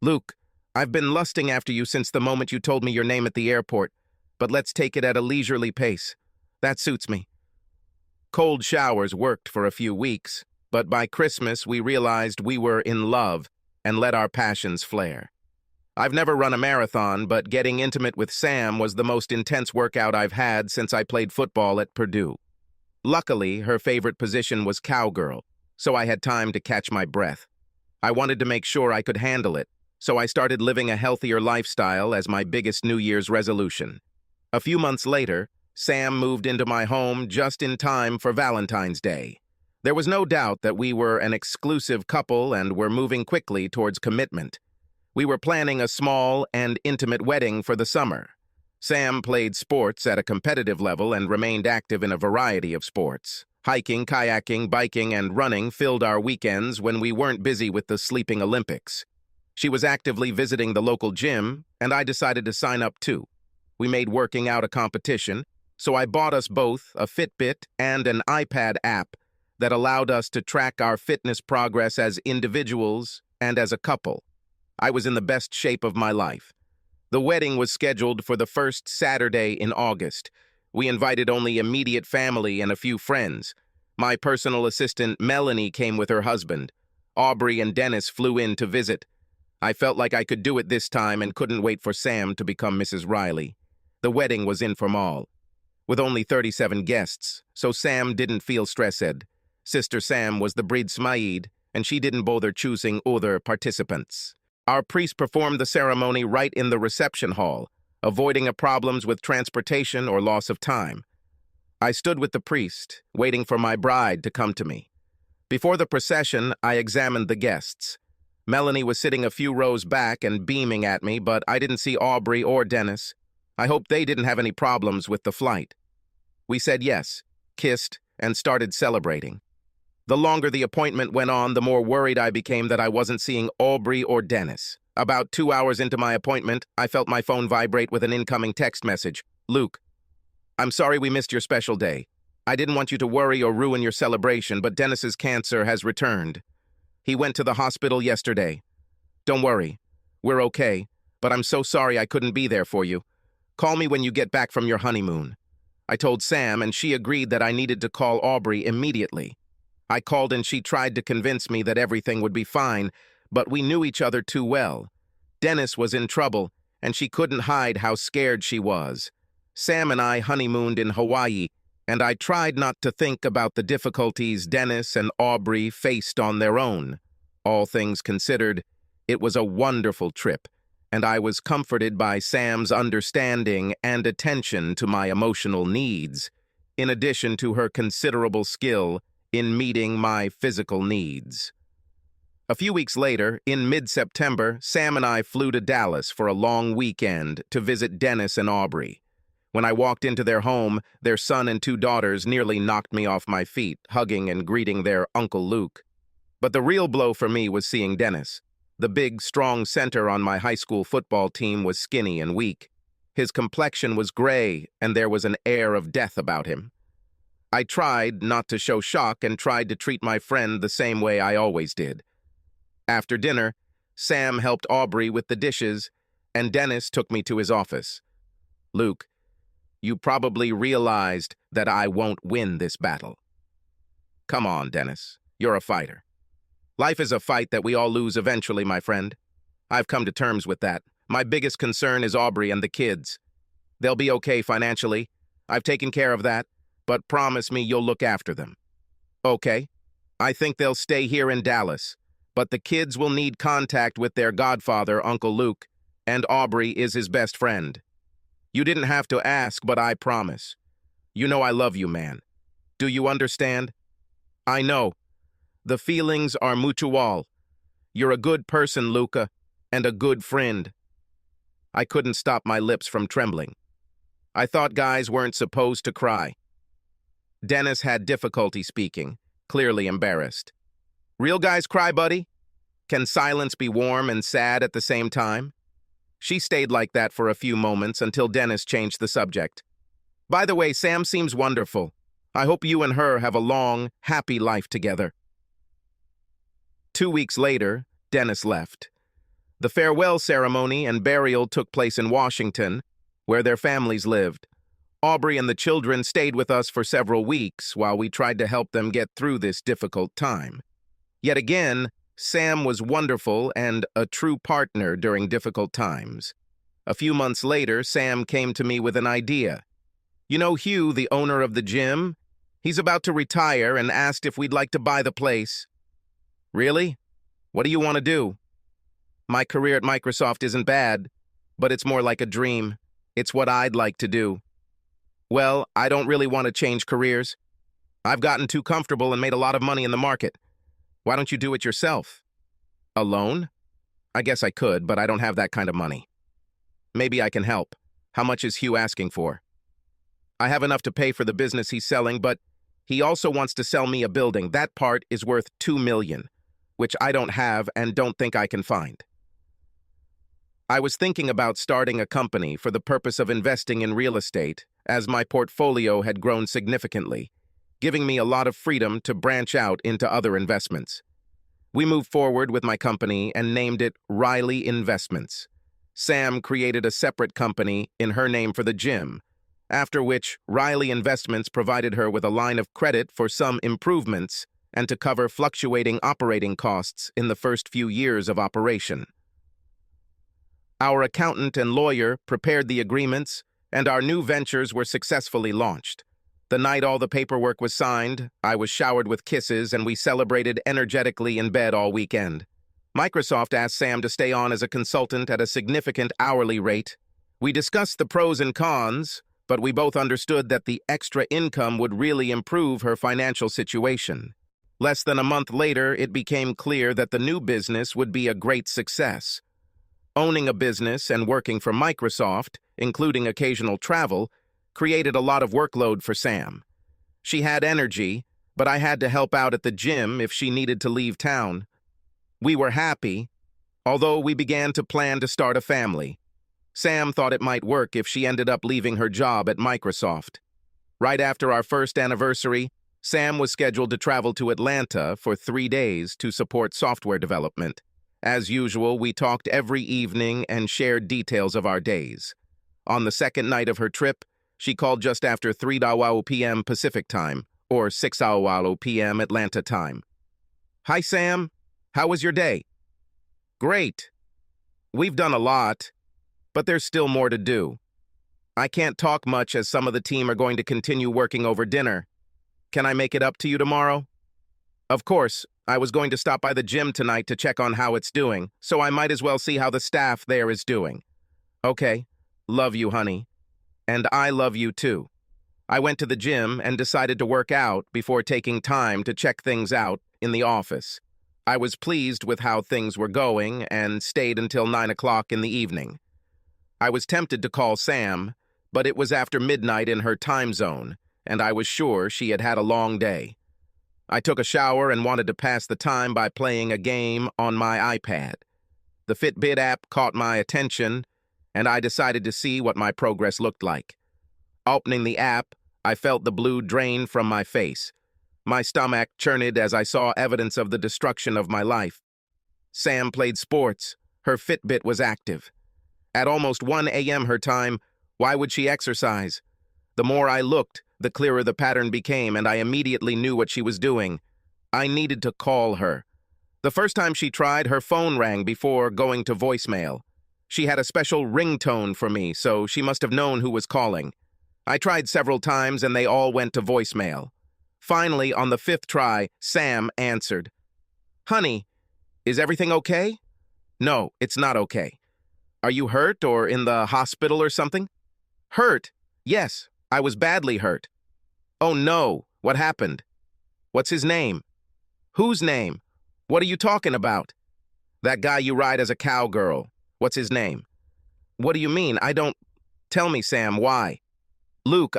"Luke, I've been lusting after you since the moment you told me your name at the airport, but let's take it at a leisurely pace. That suits me." Cold showers worked for a few weeks, but by Christmas we realized we were in love and let our passions flare. I've never run a marathon, but getting intimate with Sam was the most intense workout I've had since I played football at Purdue. Luckily, her favorite position was cowgirl, so I had time to catch my breath. I wanted to make sure I could handle it, so I started living a healthier lifestyle as my biggest New Year's resolution. A few months later, Sam moved into my home just in time for Valentine's Day. There was no doubt that we were an exclusive couple and were moving quickly towards commitment. We were planning a small and intimate wedding for the summer. Sam played sports at a competitive level and remained active in a variety of sports. Hiking, kayaking, biking, and running filled our weekends when we weren't busy with the sleeping Olympics. She was actively visiting the local gym, and I decided to sign up too. We made working out a competition, so I bought us both a Fitbit and an iPad app that allowed us to track our fitness progress as individuals and as a couple. I was in the best shape of my life. The wedding was scheduled for the first Saturday in August. We invited only immediate family and a few friends. My personal assistant, Melanie, came with her husband. Aubrey and Dennis flew in to visit. I felt like I could do it this time and couldn't wait for Sam to become Mrs. Riley. The wedding was informal, with only 37 guests, so Sam didn't feel stressed. Sister Sam was the bridesmaid, and she didn't bother choosing other participants. Our priest performed the ceremony right in the reception hall, avoiding problems with transportation or loss of time. I stood with the priest, waiting for my bride to come to me. Before the procession, I examined the guests. Melanie was sitting a few rows back and beaming at me, but I didn't see Aubrey or Dennis. I hoped they didn't have any problems with the flight. We said yes, kissed, and started celebrating. The longer the appointment went on, the more worried I became that I wasn't seeing Aubrey or Dennis. About 2 hours into my appointment, I felt my phone vibrate with an incoming text message. "Luke, I'm sorry we missed your special day. I didn't want you to worry or ruin your celebration, but Dennis's cancer has returned. He went to the hospital yesterday. Don't worry, we're okay, but I'm so sorry I couldn't be there for you. Call me when you get back from your honeymoon." I told Sam, and she agreed that I needed to call Aubrey immediately. I called and she tried to convince me that everything would be fine, but we knew each other too well. Dennis was in trouble, and she couldn't hide how scared she was. Sam and I honeymooned in Hawaii, and I tried not to think about the difficulties Dennis and Aubrey faced on their own. All things considered, it was a wonderful trip, and I was comforted by Sam's understanding and attention to my emotional needs, in addition to her considerable skill in meeting my physical needs. A few weeks later, in mid-September, Sam and I flew to Dallas for a long weekend to visit Dennis and Aubrey. When I walked into their home, their son and 2 daughters nearly knocked me off my feet, hugging and greeting their Uncle Luke. But the real blow for me was seeing Dennis. The big, strong center on my high school football team was skinny and weak. His complexion was gray, and there was an air of death about him. I tried not to show shock and tried to treat my friend the same way I always did. After dinner, Sam helped Aubrey with the dishes, and Dennis took me to his office. "Luke, you probably realized that I won't win this battle." "Come on, Dennis. You're a fighter. Life is a fight that we all lose eventually, my friend. I've come to terms with that. My biggest concern is Aubrey and the kids. They'll be okay financially. I've taken care of that, but promise me you'll look after them." "Okay. I think they'll stay here in Dallas, but the kids will need contact with their godfather, Uncle Luke. and Aubrey is his best friend. You didn't have to ask, but I promise. You know I love you, man. Do you understand? I know. The feelings are mutual. You're a good person, Luca, and a good friend. I couldn't stop my lips from trembling. I thought guys weren't supposed to cry. Dennis had difficulty speaking, clearly embarrassed. Real guys cry, buddy? Can silence be warm and sad at the same time? She stayed like that for a few moments until Dennis changed the subject. By the way, Sam seems wonderful. I hope you and her have a long, happy life together. 2 weeks later, Dennis left. The farewell ceremony and burial took place in Washington, where their families lived. Aubrey and the children stayed with us for several weeks while we tried to help them get through this difficult time. Yet again, Sam was wonderful and a true partner during difficult times. A few months later, Sam came to me with an idea. You know Hugh, the owner of the gym? He's about to retire and asked if we'd like to buy the place. Really? What do you want to do? My career at Microsoft isn't bad, but it's more like a dream. It's what I'd like to do. Well, I don't really want to change careers. I've gotten too comfortable and made a lot of money in the market. Why don't you do it yourself? Alone? I guess I could, but I don't have that kind of money. Maybe I can help. How much is Hugh asking for? I have enough to pay for the business he's selling, but he also wants to sell me a building. That part is worth $2 million, which I don't have and don't think I can find. I was thinking about starting a company for the purpose of investing in real estate, as my portfolio had grown significantly, giving me a lot of freedom to branch out into other investments. We moved forward with my company and named it Riley Investments. Sam created a separate company in her name for the gym, after which Riley Investments provided her with a line of credit for some improvements and to cover fluctuating operating costs in the first few years of operation. Our accountant and lawyer prepared the agreements, and our new ventures were successfully launched. The night all the paperwork was signed, I was showered with kisses, and we celebrated energetically in bed all weekend. Microsoft asked Sam to stay on as a consultant at a significant hourly rate. We discussed the pros and cons, but we both understood that the extra income would really improve her financial situation. Less than a month later, it became clear that the new business would be a great success. Owning a business and working for Microsoft, including occasional travel, created a lot of workload for Sam. She had energy, but I had to help out at the gym if she needed to leave town. We were happy, although we began to plan to start a family. Sam thought it might work if she ended up leaving her job at Microsoft. Right after our first anniversary, Sam was scheduled to travel to Atlanta for 3 days to support software development. As usual, we talked every evening and shared details of our days. On the second night of her trip, she called just after 3 p.m. Pacific time, or 6 p.m. Atlanta time. Hi, Sam. How was your day? Great. We've done a lot, but there's still more to do. I can't talk much as some of the team are going to continue working over dinner. Can I make it up to you tomorrow? Of course. I was going to stop by the gym tonight to check on how it's doing, so I might as well see how the staff there is doing. Okay. Love you, honey. And I love you, too. I went to the gym and decided to work out before taking time to check things out in the office. I was pleased with how things were going and stayed until 9 o'clock in the evening. I was tempted to call Sam, but it was after midnight in her time zone, and I was sure she had had a long day. I took a shower and wanted to pass the time by playing a game on my iPad. The Fitbit app caught my attention, and I decided to see what my progress looked like. Opening the app, I felt the blue drain from my face. My stomach churned as I saw evidence of the destruction of my life. Sam played sports. Her Fitbit was active. At almost 1 a.m. her time, why would she exercise? The more I looked, the clearer the pattern became, and I immediately knew what she was doing. I needed to call her. The first time she tried, her phone rang before going to voicemail. She had a special ringtone for me, so she must have known who was calling. I tried several times, and they all went to voicemail. Finally, on the 5th try, Sam answered. Honey, is everything okay? No, it's not okay. Are you hurt or in the hospital or something? Hurt? Yes, I was badly hurt. Oh no, what happened? What's his name? Whose name? What are you talking about? That guy you ride as a cowgirl. What's his name? What do you mean? I don't... Tell me, Sam, why? Luke,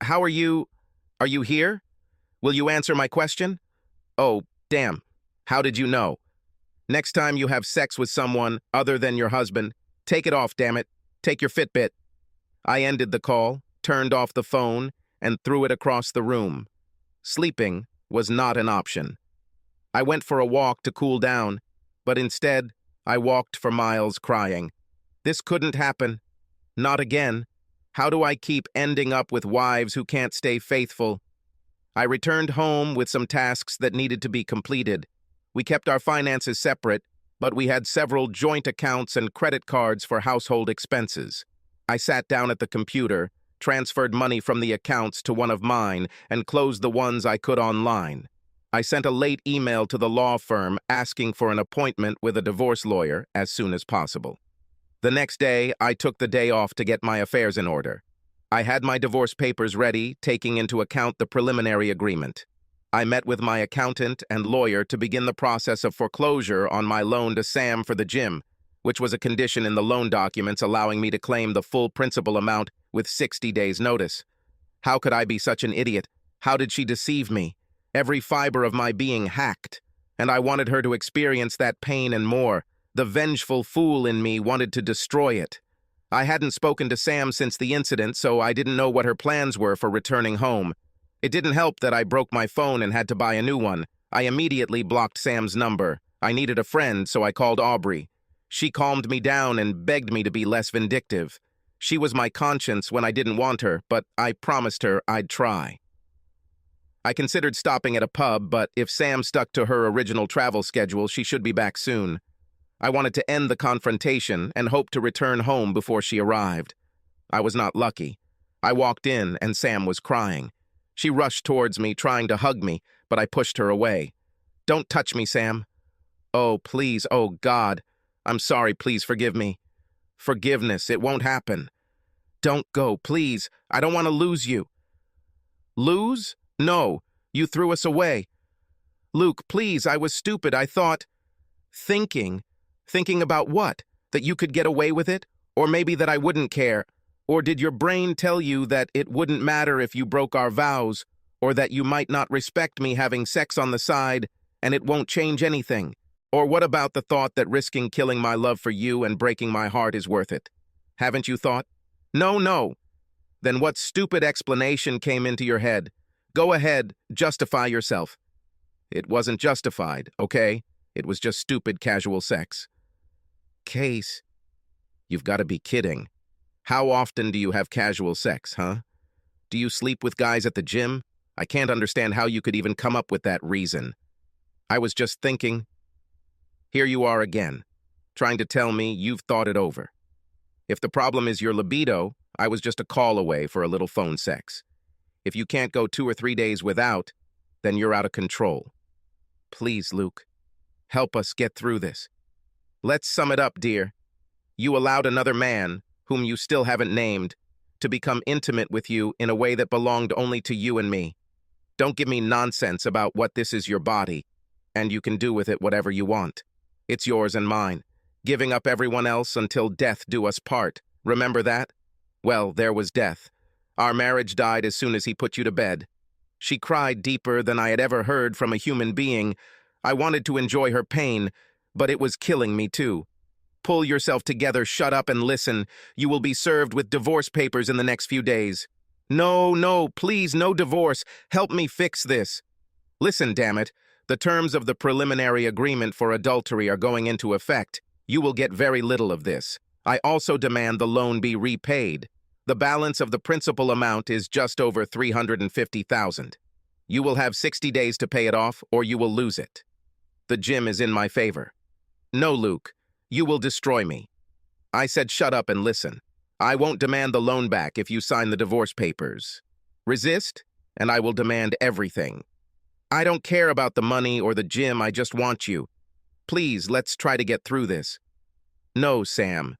how are you... Are you here? Will you answer my question? Oh, damn. How did you know? Next time you have sex with someone other than your husband, take it off, damn it. Take your Fitbit. I ended the call, turned off the phone, and threw it across the room. Sleeping was not an option. I went for a walk to cool down, but instead, I walked for miles crying. This couldn't happen. Not again. How do I keep ending up with wives who can't stay faithful? I returned home with some tasks that needed to be completed. We kept our finances separate, but we had several joint accounts and credit cards for household expenses. I sat down at the computer, transferred money from the accounts to one of mine, and closed the ones I could online. I sent a late email to the law firm asking for an appointment with a divorce lawyer as soon as possible. The next day, I took the day off to get my affairs in order. I had my divorce papers ready, taking into account the preliminary agreement. I met with my accountant and lawyer to begin the process of foreclosure on my loan to Sam for the gym, which was a condition in the loan documents allowing me to claim the full principal amount with 60 days' notice. How could I be such an idiot? How did she deceive me? Every fiber of my being hacked, and I wanted her to experience that pain and more. The vengeful fool in me wanted to destroy it. I hadn't spoken to Sam since the incident, so I didn't know what her plans were for returning home. It didn't help that I broke my phone and had to buy a new one. I immediately blocked Sam's number. I needed a friend, so I called Aubrey. She calmed me down and begged me to be less vindictive. She was my conscience when I didn't want her, but I promised her I'd try. I considered stopping at a pub, but if Sam stuck to her original travel schedule, she should be back soon. I wanted to end the confrontation and hoped to return home before she arrived. I was not lucky. I walked in and Sam was crying. She rushed towards me, trying to hug me, but I pushed her away. Don't touch me, Sam. Oh, please, oh God. I'm sorry, please forgive me. Forgiveness, it won't happen. Don't go, please. I don't want to lose you. Lose? No, you threw us away. Luke, please, I was stupid. I thought... Thinking about what? That you could get away with it? Or maybe that I wouldn't care? Or did your brain tell you that it wouldn't matter if you broke our vows? Or that you might not respect me having sex on the side and it won't change anything? Or what about the thought that risking killing my love for you and breaking my heart is worth it? Haven't you thought? No. Then what stupid explanation came into your head? Go ahead, justify yourself. It wasn't justified, okay? It was just stupid casual sex. Case, you've got to be kidding. How often do you have casual sex, huh? Do you sleep with guys at the gym? I can't understand how you could even come up with that reason. I was just thinking. Here you are again, trying to tell me you've thought it over. If the problem is your libido, I was just a call away for a little phone sex. If you can't go 2 or 3 days without, then you're out of control. Please, Luke, help us get through this. Let's sum it up, dear. You allowed another man, whom you still haven't named, to become intimate with you in a way that belonged only to you and me. Don't give me nonsense about what this is your body, and you can do with it whatever you want. It's yours and mine. Giving up everyone else until death do us part. Remember that? Well, there was death. Our marriage died as soon as he put you to bed. She cried deeper than I had ever heard from a human being. I wanted to enjoy her pain, but it was killing me too. Pull yourself together, shut up and listen. You will be served with divorce papers in the next few days. No, please, no divorce. Help me fix this. Listen, damn it. The terms of the preliminary agreement for adultery are going into effect. You will get very little of this. I also demand the loan be repaid. The balance of the principal amount is just over $350,000. You will have 60 days to pay it off, or you will lose it. The gym is in my favor. No, Luke, you will destroy me. I said shut up and listen. I won't demand the loan back if you sign the divorce papers. Resist, and I will demand everything. I don't care about the money or the gym, I just want you. Please, let's try to get through this. No, Sam.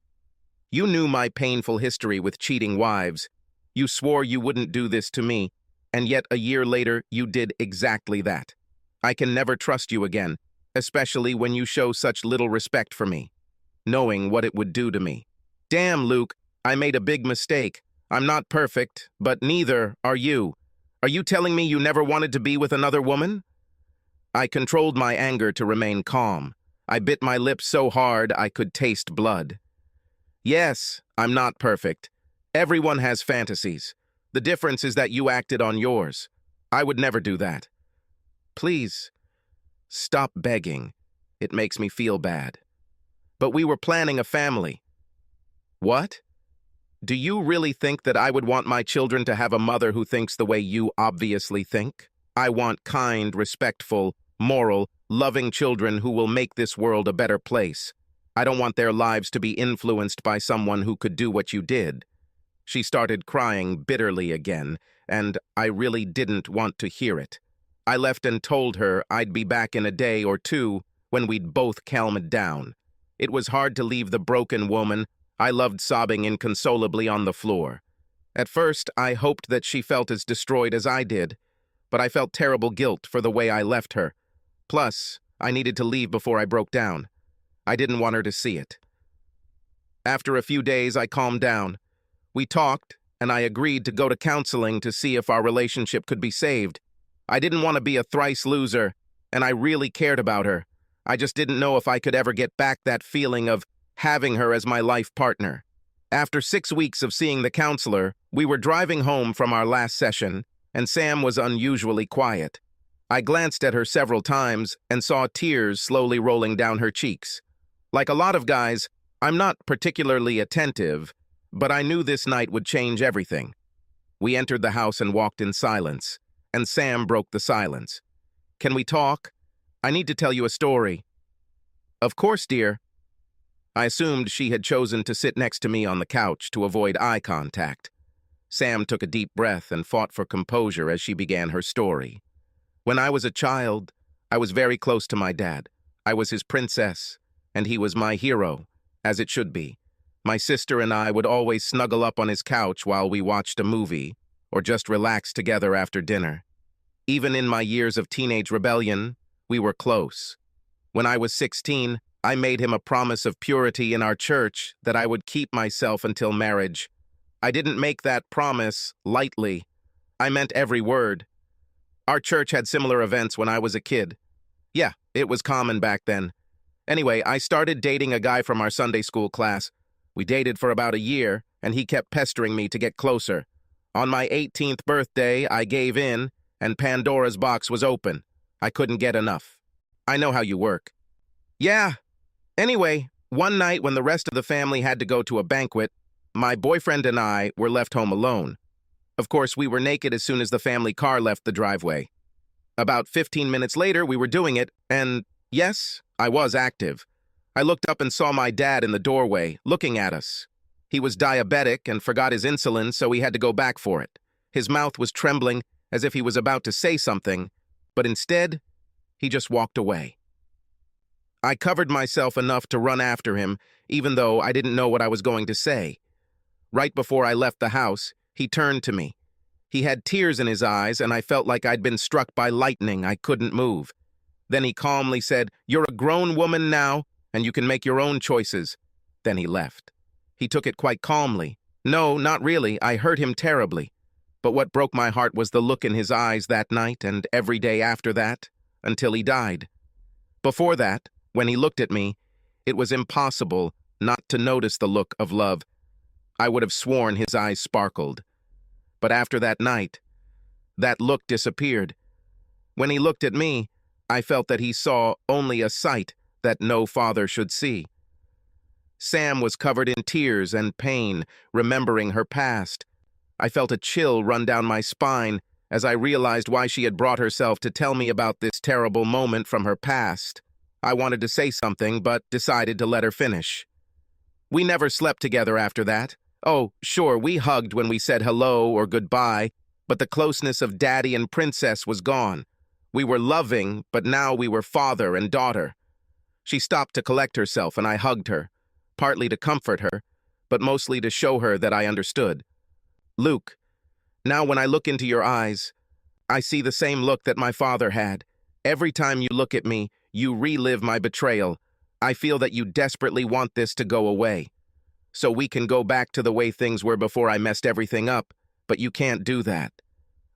You knew my painful history with cheating wives. You swore you wouldn't do this to me, and yet a year later you did exactly that. I can never trust you again, especially when you show such little respect for me, knowing what it would do to me. Damn, Luke, I made a big mistake. I'm not perfect, but neither are you. Are you telling me you never wanted to be with another woman? I controlled my anger to remain calm. I bit my lips so hard I could taste blood. Yes, I'm not perfect. Everyone has fantasies. The difference is that you acted on yours. I would never do that. Please, stop begging. It makes me feel bad. But we were planning a family. What? Do you really think that I would want my children to have a mother who thinks the way you obviously think? I want kind, respectful, moral, loving children who will make this world a better place. I don't want their lives to be influenced by someone who could do what you did. She started crying bitterly again, and I really didn't want to hear it. I left and told her I'd be back in a day or two when we'd both calmed down. It was hard to leave the broken woman. I loved sobbing inconsolably on the floor. At first, I hoped that she felt as destroyed as I did, but I felt terrible guilt for the way I left her. Plus, I needed to leave before I broke down. I didn't want her to see it. After a few days, I calmed down. We talked, and I agreed to go to counseling to see if our relationship could be saved. I didn't want to be a thrice loser, and I really cared about her. I just didn't know if I could ever get back that feeling of having her as my life partner. After 6 weeks of seeing the counselor, we were driving home from our last session, and Sam was unusually quiet. I glanced at her several times and saw tears slowly rolling down her cheeks. Like a lot of guys, I'm not particularly attentive, but I knew this night would change everything. We entered the house and walked in silence, and Sam broke the silence. Can we talk? I need to tell you a story. Of course, dear. I assumed she had chosen to sit next to me on the couch to avoid eye contact. Sam took a deep breath and fought for composure as she began her story. When I was a child, I was very close to my dad. I was his princess, and he was my hero, as it should be. My sister and I would always snuggle up on his couch while we watched a movie, or just relax together after dinner. Even in my years of teenage rebellion, we were close. When I was 16, I made him a promise of purity in our church that I would keep myself until marriage. I didn't make that promise lightly. I meant every word. Our church had similar events when I was a kid. Yeah, it was common back then. Anyway, I started dating a guy from our Sunday school class. We dated for about a year, and he kept pestering me to get closer. On my 18th birthday, I gave in, and Pandora's box was open. I couldn't get enough. I know how you work. Yeah. Anyway, one night when the rest of the family had to go to a banquet, my boyfriend and I were left home alone. Of course, we were naked as soon as the family car left the driveway. About 15 minutes later, we were doing it, and yes, I was active. I looked up and saw my dad in the doorway, looking at us. He was diabetic and forgot his insulin, so he had to go back for it. His mouth was trembling, as if he was about to say something, but instead, he just walked away. I covered myself enough to run after him, even though I didn't know what I was going to say. Right before I left the house, he turned to me. He had tears in his eyes, and I felt like I'd been struck by lightning. I couldn't move. Then he calmly said, "You're a grown woman now, and you can make your own choices." Then he left. He took it quite calmly. No, not really. I hurt him terribly. But what broke my heart was the look in his eyes that night and every day after that, until he died. Before that, when he looked at me, it was impossible not to notice the look of love. I would have sworn his eyes sparkled. But after that night, that look disappeared. When he looked at me, I felt that he saw only a sight that no father should see. Sam was covered in tears and pain, remembering her past. I felt a chill run down my spine as I realized why she had brought herself to tell me about this terrible moment from her past. I wanted to say something, but decided to let her finish. We never slept together after that. Oh, sure, we hugged when we said hello or goodbye, but the closeness of daddy and princess was gone. We were loving, but now we were father and daughter. She stopped to collect herself, and I hugged her, partly to comfort her, but mostly to show her that I understood. Luke, now when I look into your eyes, I see the same look that my father had. Every time you look at me, you relive my betrayal. I feel that you desperately want this to go away, so we can go back to the way things were before I messed everything up, but you can't do that.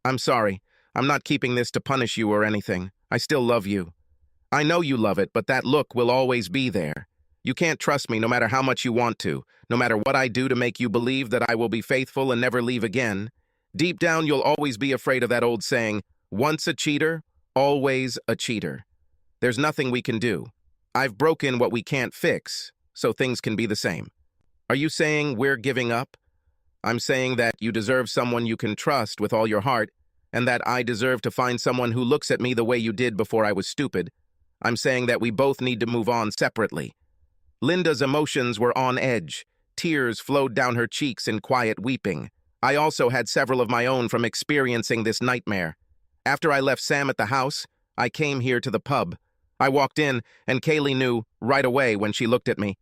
I'm sorry. I'm not keeping this to punish you or anything. I still love you. I know you love it, but that look will always be there. You can't trust me no matter how much you want to, no matter what I do to make you believe that I will be faithful and never leave again. Deep down, you'll always be afraid of that old saying, once a cheater, always a cheater. There's nothing we can do. I've broken what we can't fix, so things can be the same. Are you saying we're giving up? I'm saying that you deserve someone you can trust with all your heart, and that I deserve to find someone who looks at me the way you did before I was stupid. I'm saying that we both need to move on separately. Linda's emotions were on edge. Tears flowed down her cheeks in quiet weeping. I also had several of my own from experiencing this nightmare. After I left Sam at the house, I came here to the pub. I walked in, and Kaylee knew right away when she looked at me.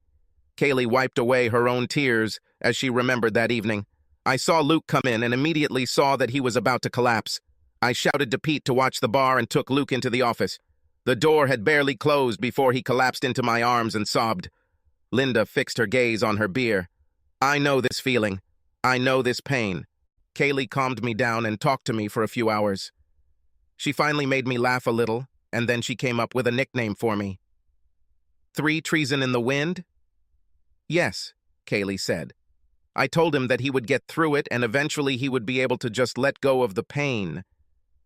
Kaylee wiped away her own tears as she remembered that evening. I saw Luke come in and immediately saw that he was about to collapse. I shouted to Pete to watch the bar and took Luke into the office. The door had barely closed before he collapsed into my arms and sobbed. Linda fixed her gaze on her beer. I know this feeling. I know this pain. Kaylee calmed me down and talked to me for a few hours. She finally made me laugh a little, and then she came up with a nickname for me. 3 Treason in the Wind? Yes, Kaylee said. I told him that he would get through it and eventually he would be able to just let go of the pain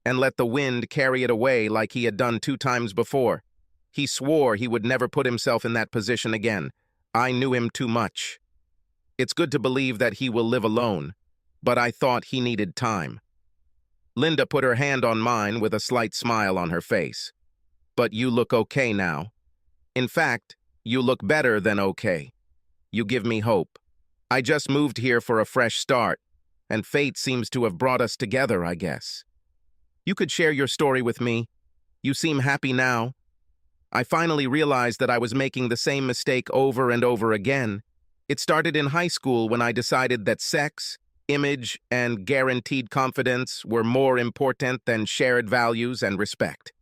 and let the wind carry it away like he had done 2 times before. He swore he would never put himself in that position again. I knew him too much. It's good to believe that he will live alone, but I thought he needed time. Linda put her hand on mine with a slight smile on her face. But you look okay now. In fact, you look better than okay. You give me hope. I just moved here for a fresh start, and fate seems to have brought us together, I guess. You could share your story with me. You seem happy now. I finally realized that I was making the same mistake over and over again. It started in high school when I decided that sex, image, and guaranteed confidence were more important than shared values and respect.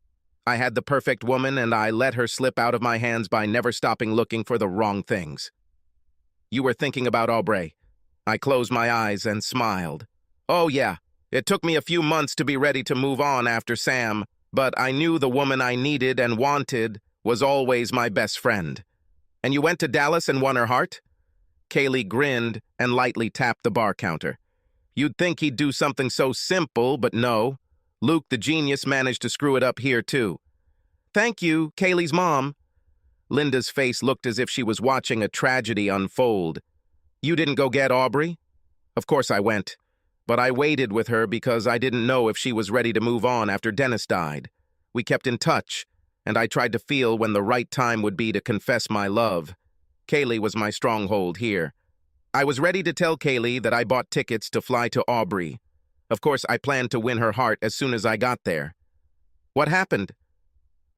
I had the perfect woman and I let her slip out of my hands by never stopping looking for the wrong things. You were thinking about Aubrey. I closed my eyes and smiled. Oh yeah, it took me a few months to be ready to move on after Sam, but I knew the woman I needed and wanted was always my best friend. And you went to Dallas and won her heart? Kaylee grinned and lightly tapped the bar counter. You'd think he'd do something so simple, but no. Luke the genius managed to screw it up here too. Thank you, Kaylee's mom. Linda's face looked as if she was watching a tragedy unfold. You didn't go get Aubrey? Of course I went. But I waited with her because I didn't know if she was ready to move on after Dennis died. We kept in touch, and I tried to feel when the right time would be to confess my love. Kaylee was my stronghold here. I was ready to tell Kaylee that I bought tickets to fly to Aubrey. Of course, I planned to win her heart as soon as I got there. What happened?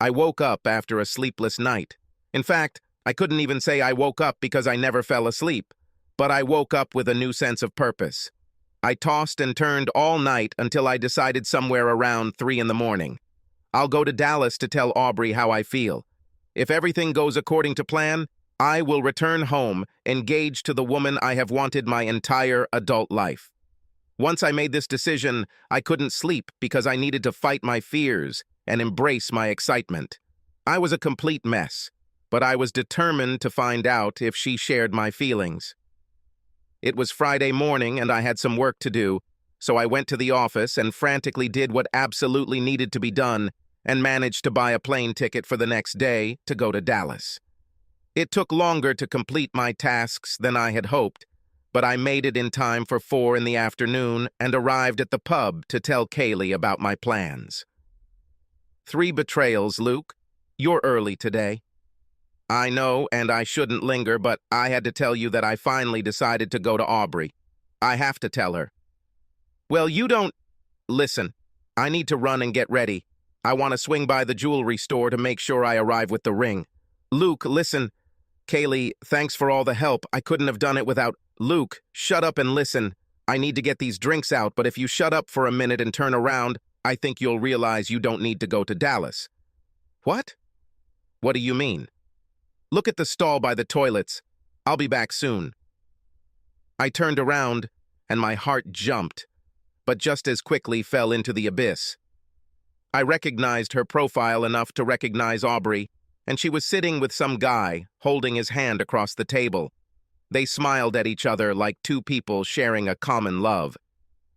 I woke up after a sleepless night. In fact, I couldn't even say I woke up because I never fell asleep, but I woke up with a new sense of purpose. I tossed and turned all night until I decided somewhere around 3 in the morning. I'll go to Dallas to tell Aubrey how I feel. If everything goes according to plan, I will return home, engaged to the woman I have wanted my entire adult life. Once I made this decision, I couldn't sleep because I needed to fight my fears and embrace my excitement. I was a complete mess, but I was determined to find out if she shared my feelings. It was Friday morning and I had some work to do, so I went to the office and frantically did what absolutely needed to be done and managed to buy a plane ticket for the next day to go to Dallas. It took longer to complete my tasks than I had hoped, but I made it in time for 4 in the afternoon and arrived at the pub to tell Kaylee about my plans. 3 betrayals, Luke. You're early today. I know, and I shouldn't linger, but I had to tell you that I finally decided to go to Aubrey. I have to tell her. Well, you don't... Listen, I need to run and get ready. I want to swing by the jewelry store to make sure I arrive with the ring. Luke, listen. Kaylee, thanks for all the help. I couldn't have done it without... Luke, shut up and listen. I need to get these drinks out, but if you shut up for a minute and turn around, I think you'll realize you don't need to go to Dallas. What? What do you mean? Look at the stall by the toilets. I'll be back soon. I turned around, and my heart jumped, but just as quickly fell into the abyss. I recognized her profile enough to recognize Aubrey, and she was sitting with some guy, holding his hand across the table. They smiled at each other like two people sharing a common love.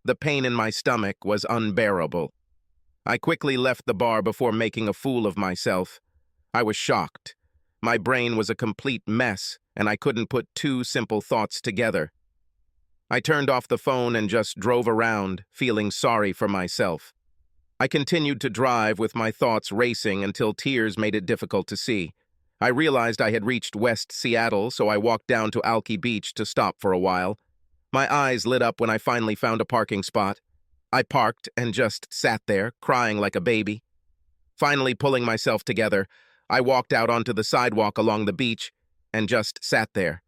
The pain in my stomach was unbearable. I quickly left the bar before making a fool of myself. I was shocked. My brain was a complete mess, and I couldn't put two simple thoughts together. I turned off the phone and just drove around, feeling sorry for myself. I continued to drive with my thoughts racing until tears made it difficult to see. I realized I had reached West Seattle, so I walked down to Alki Beach to stop for a while. My eyes lit up when I finally found a parking spot. I parked and just sat there, crying like a baby. Finally pulling myself together, I walked out onto the sidewalk along the beach and just sat there.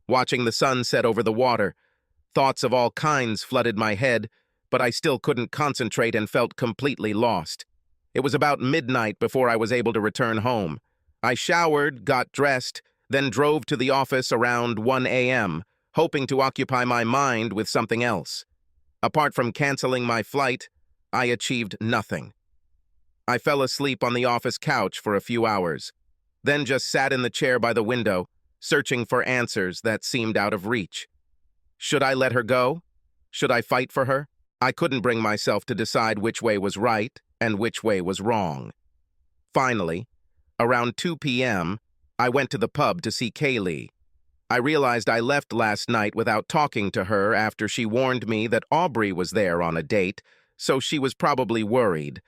Watching the sun set over the water, thoughts of all kinds flooded my head, but I still couldn't concentrate and felt completely lost. It was about midnight before I was able to return home. I showered, got dressed, then drove to the office around 1 a.m., hoping to occupy my mind with something else. Apart from canceling my flight, I achieved nothing. I fell asleep on the office couch for a few hours, then just sat in the chair by the window, searching for answers that seemed out of reach. Should I let her go? Should I fight for her? I couldn't bring myself to decide which way was right and which way was wrong. Finally, around 2 p.m., I went to the pub to see Kaylee. I realized I left last night without talking to her after she warned me that Aubrey was there on a date, so she was probably worried.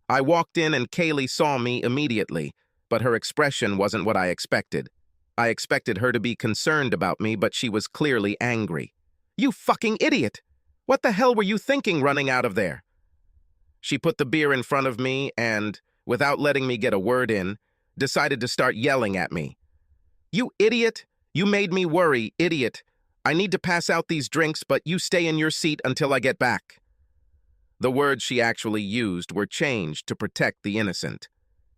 I walked in and Kaylee saw me immediately, but her expression wasn't what I expected. I expected her to be concerned about me, but she was clearly angry. "You fucking idiot! What the hell were you thinking running out of there?" She put the beer in front of me and, without letting me get a word in, decided to start yelling at me. "You idiot! You made me worry, idiot! I need to pass out these drinks, but you stay in your seat until I get back." The words she actually used were changed to protect the innocent.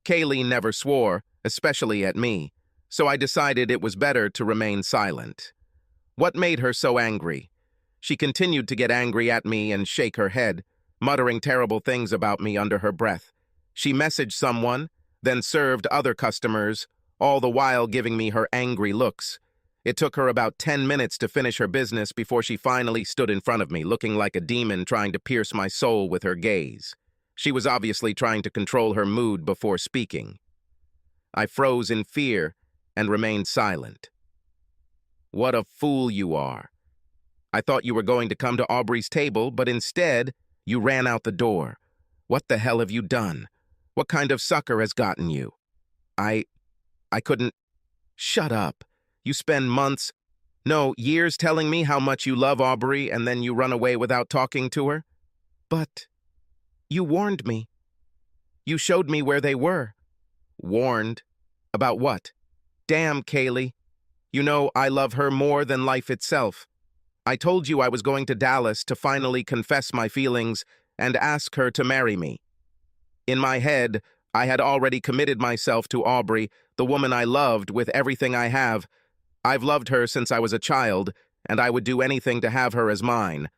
Kaylee never swore, especially at me, so I decided it was better to remain silent. What made her so angry? She continued to get angry at me and shake her head, muttering terrible things about me under her breath. She messaged someone, then served other customers, all the while giving me her angry looks. It took her about 10 minutes to finish her business before she finally stood in front of me, looking like a demon trying to pierce my soul with her gaze. She was obviously trying to control her mood before speaking. I froze in fear and remained silent. "What a fool you are. I thought you were going to come to Aubrey's table, but instead, you ran out the door. What the hell have you done? What kind of sucker has gotten you?" I couldn't... Shut up. You spend months, no, years telling me how much you love Aubrey and then you run away without talking to her? But you warned me. You showed me where they were. Warned? About what? Damn, Kaylee. You know I love her more than life itself. I told you I was going to Dallas to finally confess my feelings and ask her to marry me. In my head, I had already committed myself to Aubrey, the woman I loved with everything I have. I've loved her since I was a child, and I would do anything to have her as mine.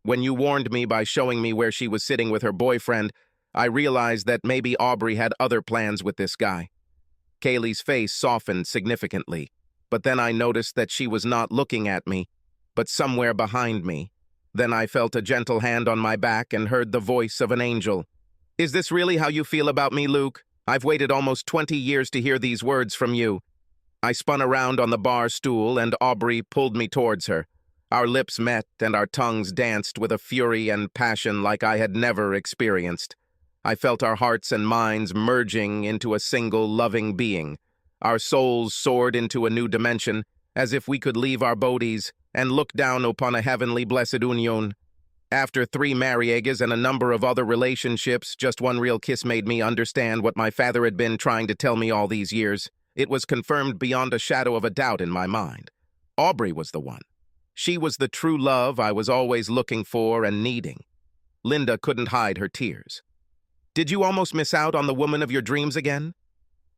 When you warned me by showing me where she was sitting with her boyfriend, I realized that maybe Aubrey had other plans with this guy. Kaylee's face softened significantly, but then I noticed that she was not looking at me, but somewhere behind me. Then I felt a gentle hand on my back and heard the voice of an angel. "Is this really how you feel about me, Luke? I've waited almost 20 years to hear these words from you." I spun around on the bar stool and Aubrey pulled me towards her. Our lips met and our tongues danced with a fury and passion like I had never experienced. I felt our hearts and minds merging into a single loving being. Our souls soared into a new dimension, as if we could leave our bodies and look down upon a heavenly blessed union. After 3 marriages and a number of other relationships, just one real kiss made me understand what my father had been trying to tell me all these years. It was confirmed beyond a shadow of a doubt in my mind. Aubrey was the one. She was the true love I was always looking for and needing. Linda couldn't hide her tears. Did you almost miss out on the woman of your dreams again?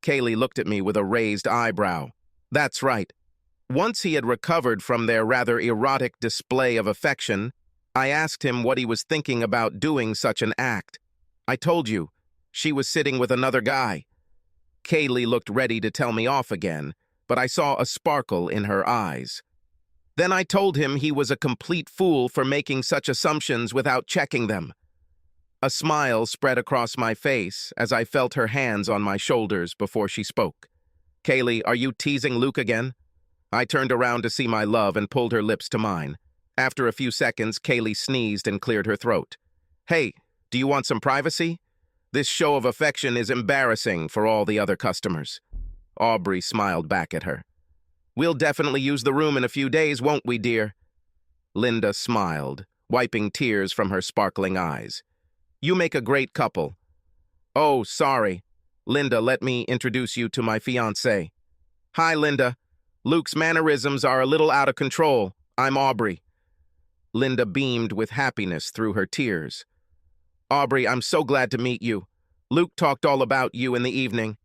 Kaylee looked at me with a raised eyebrow. That's right. Once he had recovered from their rather erotic display of affection, I asked him what he was thinking about doing such an act. I told you, she was sitting with another guy. Kaylee looked ready to tell me off again, but I saw a sparkle in her eyes. Then I told him he was a complete fool for making such assumptions without checking them. A smile spread across my face as I felt her hands on my shoulders before she spoke. Kaylee, are you teasing Luke again? I turned around to see my love and pulled her lips to mine. After a few seconds, Kaylee sneezed and cleared her throat. Hey, do you want some privacy? This show of affection is embarrassing for all the other customers. Aubrey smiled back at her. We'll definitely use the room in a few days, won't we, dear? Linda smiled, wiping tears from her sparkling eyes. You make a great couple. Oh, sorry. Linda, let me introduce you to my fiancé. Hi, Linda. Luke's mannerisms are a little out of control. I'm Aubrey. Linda beamed with happiness through her tears. Aubrey, I'm so glad to meet you. Luke talked all about you in the evening.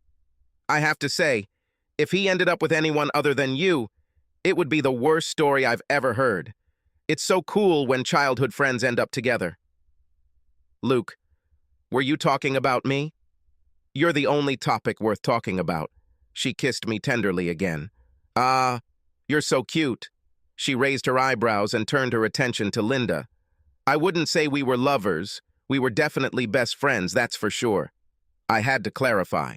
I have to say, if he ended up with anyone other than you, it would be the worst story I've ever heard. It's so cool when childhood friends end up together. Luke, were you talking about me? You're the only topic worth talking about. She kissed me tenderly again. Ah, you're so cute. She raised her eyebrows and turned her attention to Linda. I wouldn't say we were lovers. We were definitely best friends, that's for sure. I had to clarify.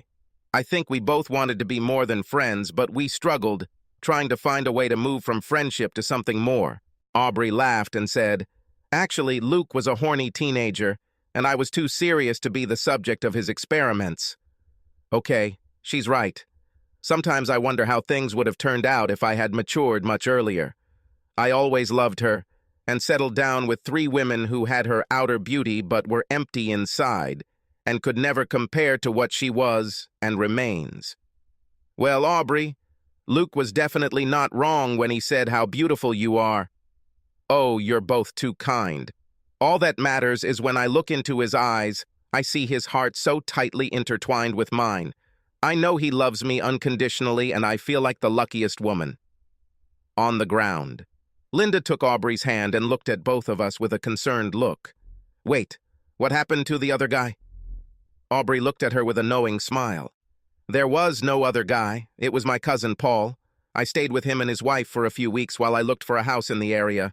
I think we both wanted to be more than friends, but we struggled, trying to find a way to move from friendship to something more. Aubrey laughed and said, Actually, Luke was a horny teenager, and I was too serious to be the subject of his experiments. Okay, she's right. Sometimes I wonder how things would have turned out if I had matured much earlier. I always loved her, and settled down with 3 women who had her outer beauty but were empty inside, and could never compare to what she was and remains. Well, Aubrey, Luke was definitely not wrong when he said how beautiful you are. Oh, you're both too kind. All that matters is when I look into his eyes, I see his heart so tightly intertwined with mine. I know he loves me unconditionally, and I feel like the luckiest woman. On the ground. Linda took Aubrey's hand and looked at both of us with a concerned look. Wait, what happened to the other guy? Aubrey looked at her with a knowing smile. There was no other guy. It was my cousin Paul. I stayed with him and his wife for a few weeks while I looked for a house in the area.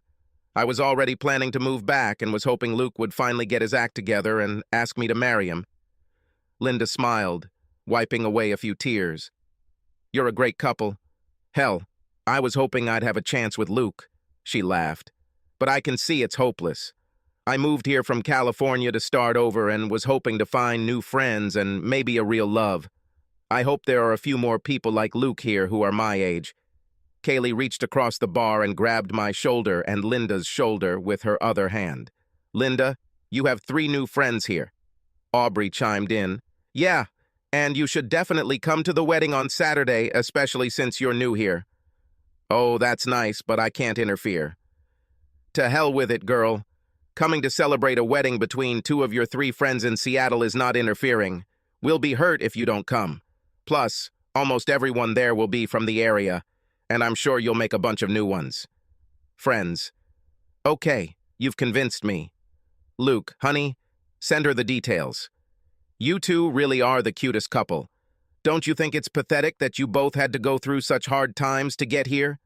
I was already planning to move back and was hoping Luke would finally get his act together and ask me to marry him. Linda smiled, wiping away a few tears. You're a great couple. Hell, I was hoping I'd have a chance with Luke. She laughed. But I can see it's hopeless. I moved here from California to start over and was hoping to find new friends and maybe a real love. I hope there are a few more people like Luke here who are my age. Kaylee reached across the bar and grabbed my shoulder and Linda's shoulder with her other hand. Linda, you have 3 new friends here. Aubrey chimed in. Yeah, and you should definitely come to the wedding on Saturday, especially since you're new here. Oh, that's nice, but I can't interfere. To hell with it, girl. Coming to celebrate a wedding between 2 of your 3 friends in Seattle is not interfering. We'll be hurt if you don't come. Plus, almost everyone there will be from the area, and I'm sure you'll make a bunch of new ones. Friends. Okay, you've convinced me. Luke, honey, send her the details. You 2 really are the cutest couple. Don't you think it's pathetic that you both had to go through such hard times to get here?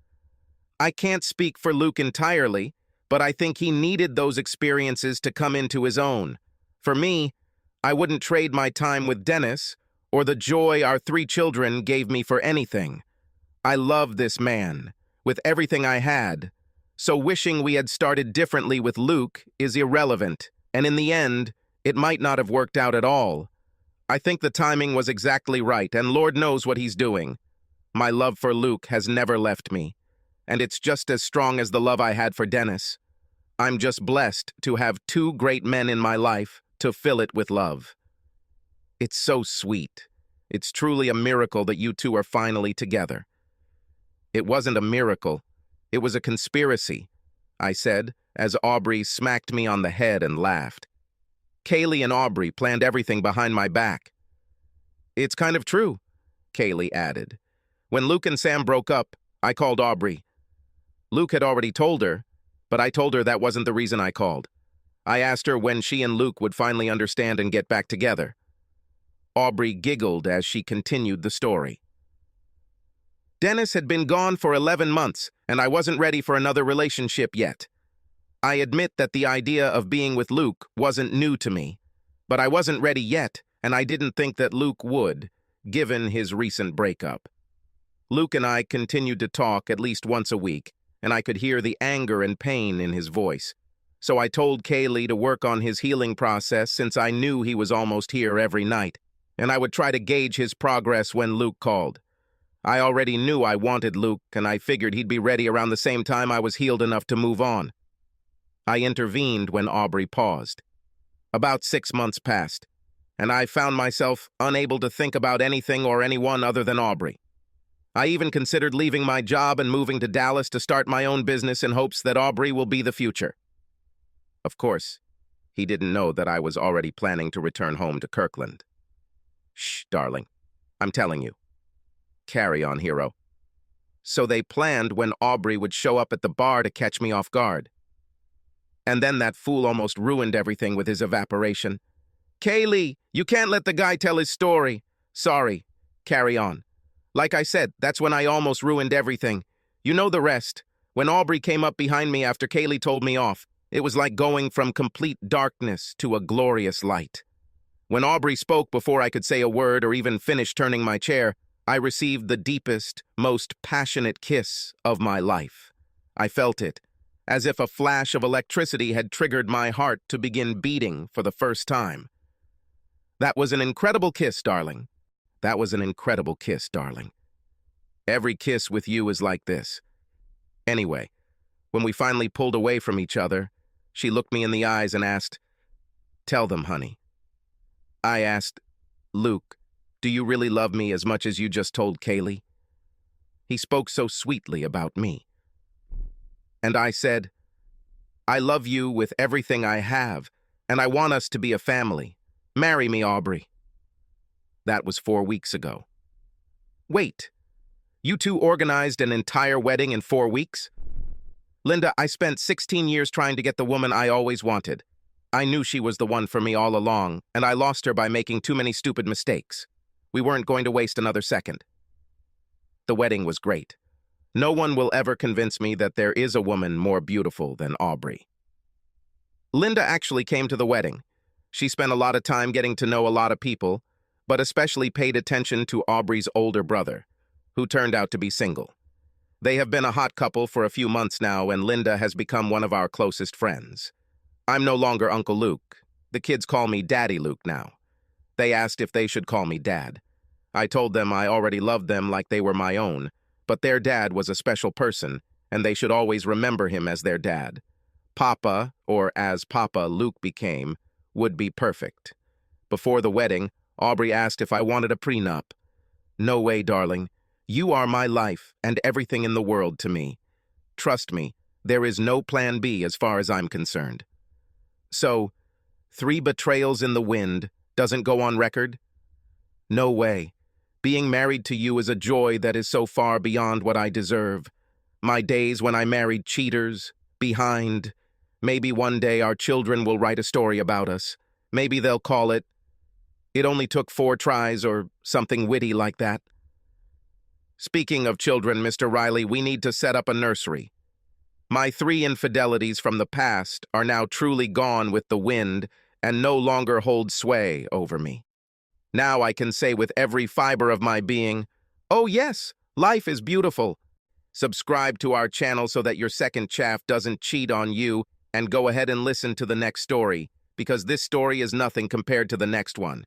I can't speak for Luke entirely, but I think he needed those experiences to come into his own. For me, I wouldn't trade my time with Dennis or the joy our 3 children gave me for anything. I love this man, with everything I had, so wishing we had started differently with Luke is irrelevant, and in the end, it might not have worked out at all. I think the timing was exactly right, and Lord knows what he's doing. My love for Luke has never left me, and it's just as strong as the love I had for Dennis. I'm just blessed to have 2 great men in my life to fill it with love. It's so sweet. It's truly a miracle that you 2 are finally together. It wasn't a miracle. It was a conspiracy. I said, as Aubrey smacked me on the head and laughed. Kaylee and Aubrey planned everything behind my back. It's kind of true, Kaylee added. When Luke and Sam broke up, I called Aubrey. Luke had already told her, but I told her that wasn't the reason I called. I asked her when she and Luke would finally understand and get back together. Aubrey giggled as she continued the story. Dennis had been gone for 11 months, and I wasn't ready for another relationship yet. I admit that the idea of being with Luke wasn't new to me, but I wasn't ready yet, and I didn't think that Luke would, given his recent breakup. Luke and I continued to talk at least once a week, and I could hear the anger and pain in his voice. So I told Kaylee to work on his healing process since I knew he was almost here every night, and I would try to gauge his progress when Luke called. I already knew I wanted Luke, and I figured he'd be ready around the same time I was healed enough to move on. I intervened when Aubrey paused. About 6 months passed, and I found myself unable to think about anything or anyone other than Aubrey. I even considered leaving my job and moving to Dallas to start my own business in hopes that Aubrey will be the future. Of course, he didn't know that I was already planning to return home to Kirkland. Shh, darling. I'm telling you. Carry on, hero. So they planned when Aubrey would show up at the bar to catch me off guard. And then that fool almost ruined everything with his evaporation. Kaylee, you can't let the guy tell his story. Sorry. Carry on. Like I said, that's when I almost ruined everything. You know the rest. When Aubrey came up behind me after Kaylee told me off, it was like going from complete darkness to a glorious light. When Aubrey spoke before I could say a word or even finish turning my chair, I received the deepest, most passionate kiss of my life. I felt it, as if a flash of electricity had triggered my heart to begin beating for the first time. That was an incredible kiss, darling. That was an incredible kiss, darling. Every kiss with you is like this. Anyway, when we finally pulled away from each other, she looked me in the eyes and asked, "Tell them, honey." I asked, "Luke, do you really love me as much as you just told Kaylee?" He spoke so sweetly about me. And I said, "I love you with everything I have, and I want us to be a family. Marry me, Aubrey." That was 4 weeks ago. Wait, you two organized an entire wedding in 4 weeks? Linda, I spent 16 years trying to get the woman I always wanted. I knew she was the one for me all along, and I lost her by making too many stupid mistakes. We weren't going to waste another second. The wedding was great. No one will ever convince me that there is a woman more beautiful than Aubrey. Linda actually came to the wedding. She spent a lot of time getting to know a lot of people, but especially paid attention to Aubrey's older brother, who turned out to be single. They have been a hot couple for a few months now, and Linda has become one of our closest friends. I'm no longer Uncle Luke. The kids call me Daddy Luke now. They asked if they should call me Dad. I told them I already loved them like they were my own, but their dad was a special person, and they should always remember him as their dad. Papa, or as Papa Luke became, would be perfect. Before the wedding, Aubrey asked if I wanted a prenup. No way, darling. You are my life and everything in the world to me. Trust me, there is no plan B as far as I'm concerned. So, 3 betrayals in the wind doesn't go on record? No way. Being married to you is a joy that is so far beyond what I deserve. My days when I married cheaters, behind. Maybe one day our children will write a story about us. Maybe they'll call it, "It only took 4 tries," or something witty like that. Speaking of children, Mr. Riley, we need to set up a nursery. My 3 infidelities from the past are now truly gone with the wind and no longer hold sway over me. Now I can say with every fiber of my being, "Oh yes, life is beautiful." Subscribe to our channel so that your second chaff doesn't cheat on you, and go ahead and listen to the next story, because this story is nothing compared to the next one.